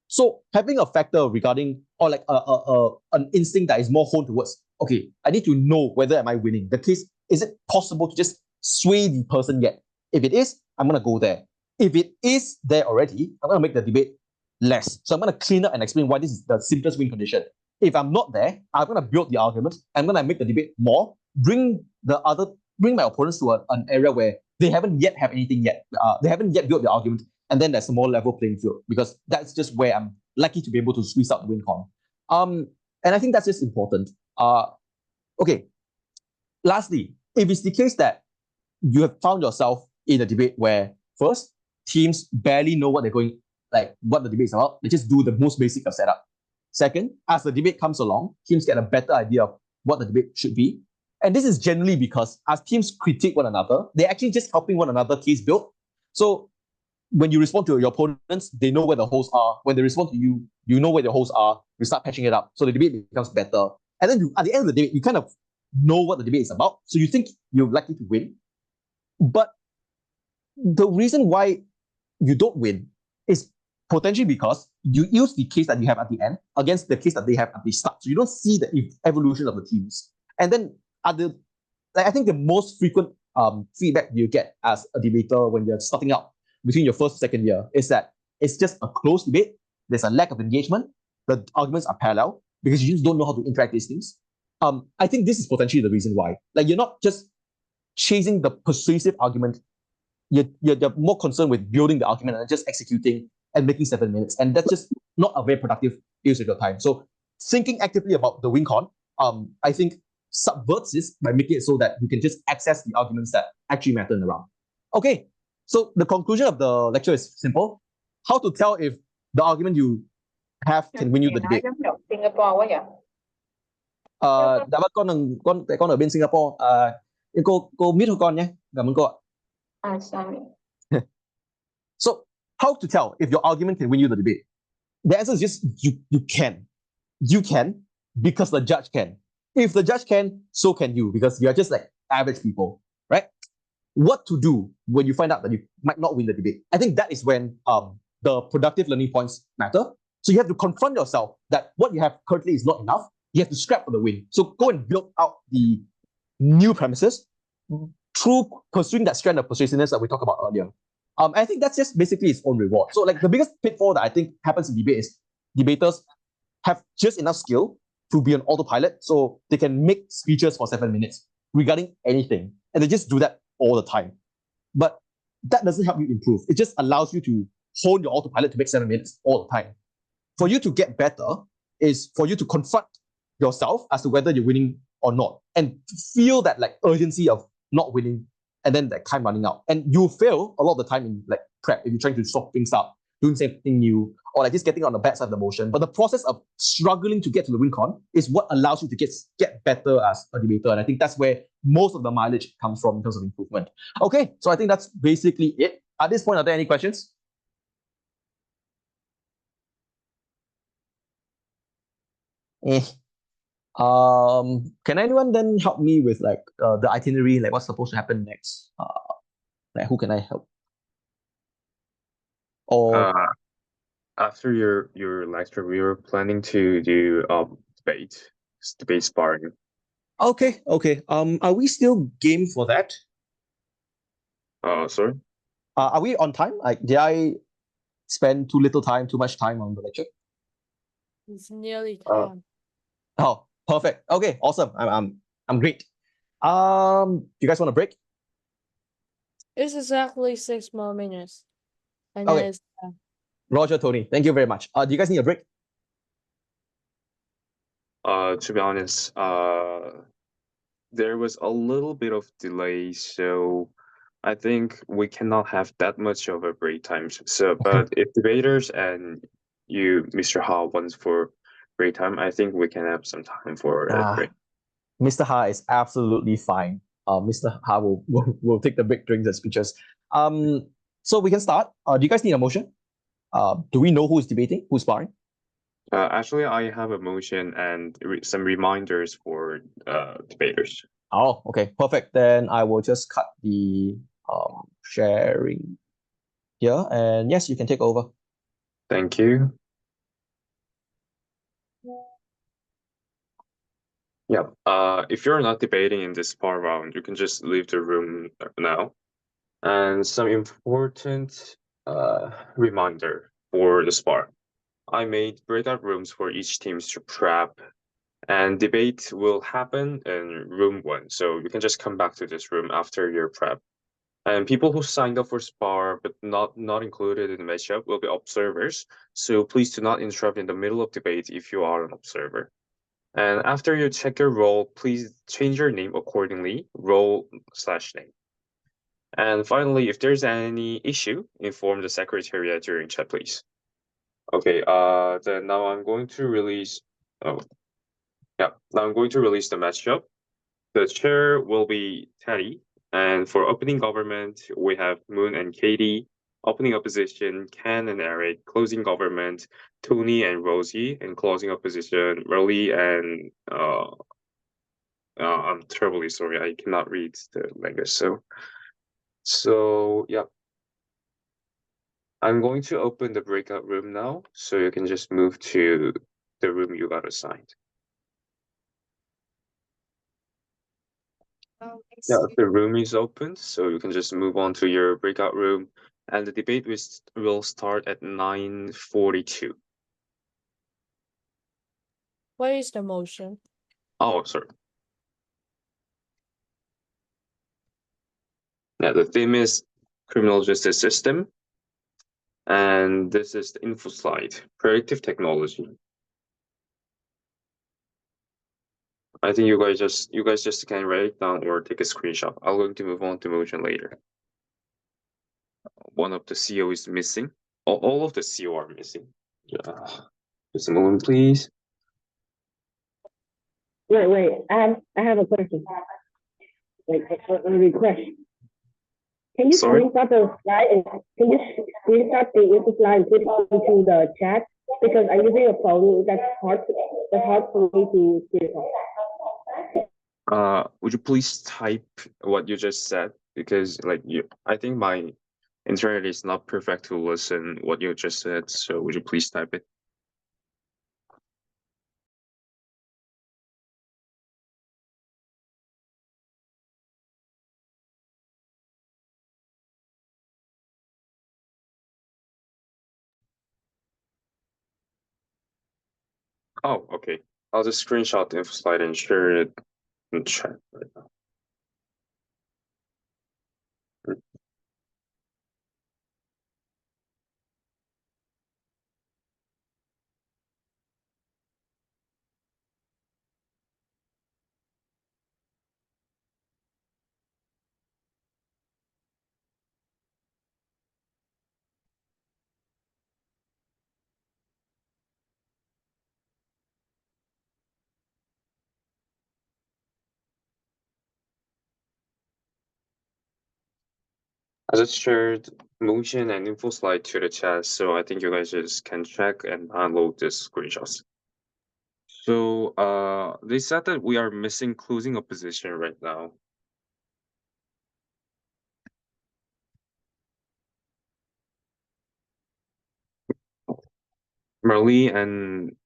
So having a factor regarding, or like an instinct that is more honed towards, okay, I need to know whether am I winning. The case, is it possible to just sway the person yet? If it is, I'm going to go there. If it is there already, I'm going to make the debate less. So I'm going to clean up and explain why this is the simplest win condition. If I'm not there, I'm going to build the argument. I'm going to make the debate more, bring my opponents to an area where they haven't yet have anything yet. They haven't yet built the argument. And then there's a more level playing field because that's just where I'm likely to be able to squeeze out the win con. And I think that's just important. Okay. Lastly, if it's the case that you have found yourself in a debate where first, teams barely know what they're going, like what the debate is about, they just do the most basic of setup. Second, as the debate comes along, teams get a better idea of what the debate should be. And this is generally because as teams critique one another, they're actually just helping one another case build. So when you respond to your opponents, they know where the holes are. When they respond to you, you know where the holes are. You start patching it up. So the debate becomes better. And then at the end of the debate, you kind of know what the debate is about. So you think you're likely to win. But the reason why you don't win is potentially because you use the case that you have at the end against the case that they have at the start. So you don't see the evolution of the teams. And then I think the most frequent feedback you get as a debater when you're starting out between your first and second year is that it's just a closed debate. There's a lack of engagement. The arguments are parallel because you just don't know how to interact these things. I think this is potentially the reason why. Like you're not just chasing the persuasive argument. You're more concerned with building the argument and just executing and making 7 minutes. And that's just not a very productive use of your time. So thinking actively about the win con, I think subverts this by making it so that you can just access the arguments that actually matter in the round. Okay. So the conclusion of the lecture is simple. How to tell if the argument you have can win you the debate. Singapore quá vậy? Đã bắt con ở bên Singapore. Cô meet con nhé. Cảm ơn cô ạ. Sorry. So how to tell if your argument can win you the debate? The answer is just you can. You can because the judge can. If the judge can, so can you because you are just like average people, right? What to do when you find out that you might not win the debate? I think that is when the productive learning points matter. So you have to confront yourself that what you have currently is not enough. You have to scrap for the win. So go and build out the new premises through pursuing that strand of persuasiveness that we talked about earlier. I think that's just basically its own reward. So like the biggest pitfall that I think happens in debate is debaters have just enough skill to be on autopilot so they can make speeches for 7 minutes regarding anything. And they just do that all the time. But that doesn't help you improve. It just allows you to hone your autopilot to make 7 minutes all the time. For you to get better is for you to confront yourself as to whether you're winning or not and feel that like urgency of not winning and then like time running out. And you fail a lot of the time in like prep if you're trying to swap things up, doing something new, or like just getting on the bad side of the motion. But the process of struggling to get to the win con is what allows you to get better as a debater. And I think that's where most of the mileage comes from in terms of improvement. Okay, so I think that's basically it. At this point, are there any questions? Can anyone then help me with like the itinerary, like what's supposed to happen next? Like who can I help? Or After your lecture, we were planning to do debate sparring. okay. Are we still game for that? Sorry. Are we on time? Like, did I spend too much time on the lecture? It's nearly time. Oh, perfect. Okay, awesome. I'm great. Do you guys want a break? It's exactly 6 more minutes. And Okay. then it's time. Roger, Tony, thank you very much. Do you guys need a break? To be honest, there was a little bit of delay, so I think we cannot have that much of a break time. So, but if debaters and you, Mr. Ha, wants for break time, I think we can have some time for a break. Mr. Ha is absolutely fine. Mr. Ha will take the break during the speeches. So we can start. Do you guys need a motion? Do we know who's debating, who's sparring? Actually, I have a motion and some reminders for debaters. Oh, okay, perfect. Then I will just cut the sharing here, and yes, you can take over. Thank you. Yeah. If you're not debating in this part round, you can just leave the room now. And some important reminder for the spar. I made breakout rooms for each team to prep, and debate will happen in room 1. So you can just come back to this room after your prep. And people who signed up for spar but not included in the matchup will be observers. So please do not interrupt in the middle of debate if you are an observer. And after you check your role, please change your name accordingly, role/name. And finally, if there's any issue, inform the secretariat during chat, please. Okay, then now I'm going to release, now I'm going to release the matchup. The chair will be Teddy, and for opening government, we have Moon and Katie. Opening opposition, Ken and Eric. Closing government, Tony and Rosie. And closing opposition, Rolly and I'm terribly sorry, I cannot read the language. So yeah. I'm going to open the breakout room now, so you can just move to the room you got assigned. Yeah, the room is open, so you can just move on to your breakout room, and the debate will start at 9:42. What is the motion? Oh, sorry. Yeah, the theme is criminal justice system, and this is the info slide, predictive technology. I think you guys just can write it down or take a screenshot. I'm going to move on to motion later. One of the CO is missing. All of the CO are missing. Yeah. Just a moment, please. Wait. I have a question. Like a request. Can you screenshot the slide and can you screenshot the info slide and put it into the chat? Because I'm using a phone that's hard for me to screenshot. Would you please type what you just said? Because like I think my Internet is not perfect to listen what you just said, so would you please type it? Oh, okay. I'll just screenshot the info slide and share it in chat right now. I just shared motion and info slide to the chat, so I think you guys just can check and download this screenshots. So they said that we are missing closing a position right now. Marley and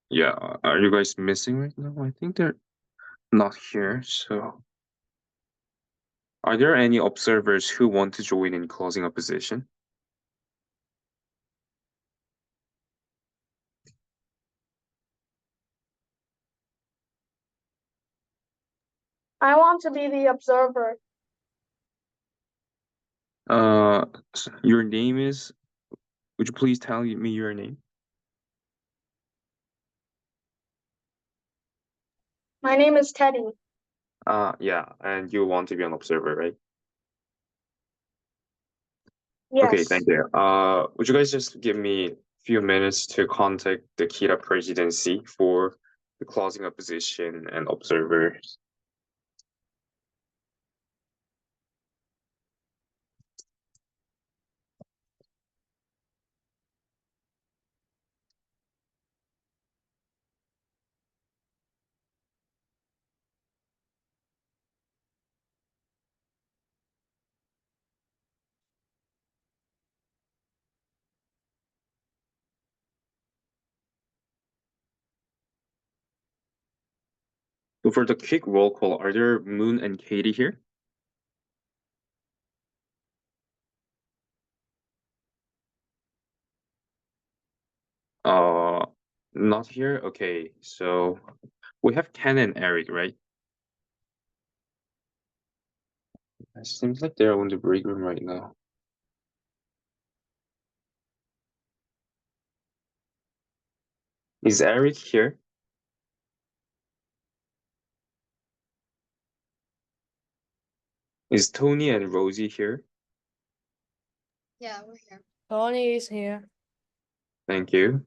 yeah, are you guys missing right now? I think they're not here, so are there any observers who want to join in closing a position? I want to be the observer. Your name is, would you please tell me your name? My name is Teddy. Yeah, and you want to be an observer, right? Yes. Okay, thank you. Would you guys just give me a few minutes to contact the KIDA presidency for the closing of position and observers? So for the quick roll call, are there Moon and Katie here? Not here. Okay, so we have Ken and Eric, right? It seems like they're on the break room right now. Is Eric here? Is Tony and Rosie here? Yeah, we're here. Tony is here. Thank you.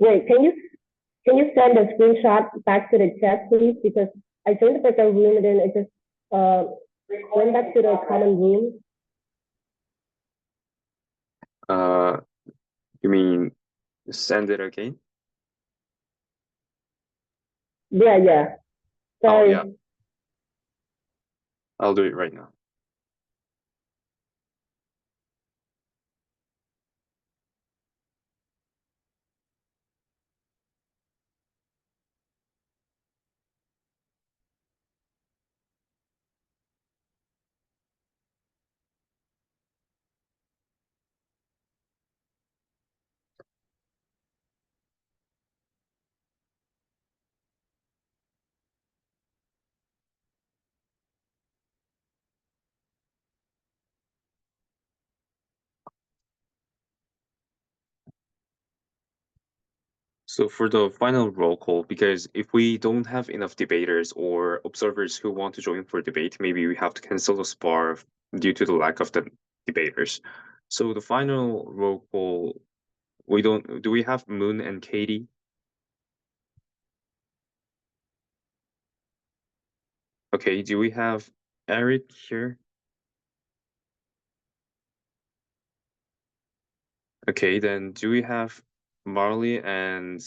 Wait, can you send a screenshot back to the chat, please? Because I joined the breakout room and then I just went back to the common room. You mean send it again? Yeah. Sorry. Oh, yeah. I'll do it right now. So for the final roll call, because if we don't have enough debaters or observers who want to join for debate, maybe we have to cancel the spar due to the lack of the debaters. So the final roll call, do we have Moon and Katie? Okay, do we have Eric here? Okay, then do we have Marley and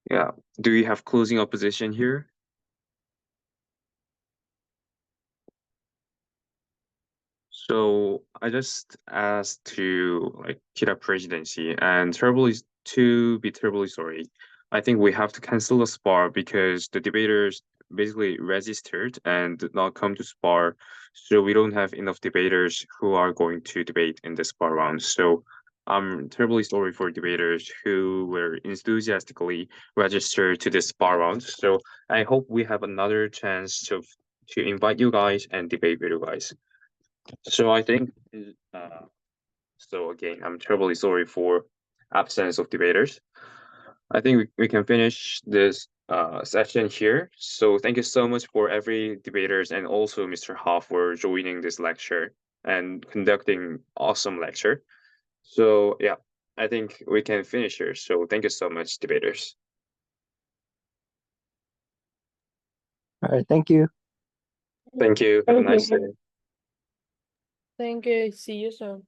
yeah, do we have closing opposition here? So I just asked to like KIDA presidency and terribly sorry. I think we have to cancel the spar because the debaters basically registered and did not come to spar. So we don't have enough debaters who are going to debate in the spar round. So I'm terribly sorry for debaters who were enthusiastically registered to this spar round. So I hope we have another chance to invite you guys and debate with you guys. So I think, so again, I'm terribly sorry for absence of debaters. I think we can finish this session here. So thank you so much for every debaters and also Mr. Ha for joining this lecture and conducting awesome lecture. So yeah, I think we can finish here. So thank you so much, debaters. All right, thank you. Thank you. Have a Thank you. nice day. Thank you. See you soon.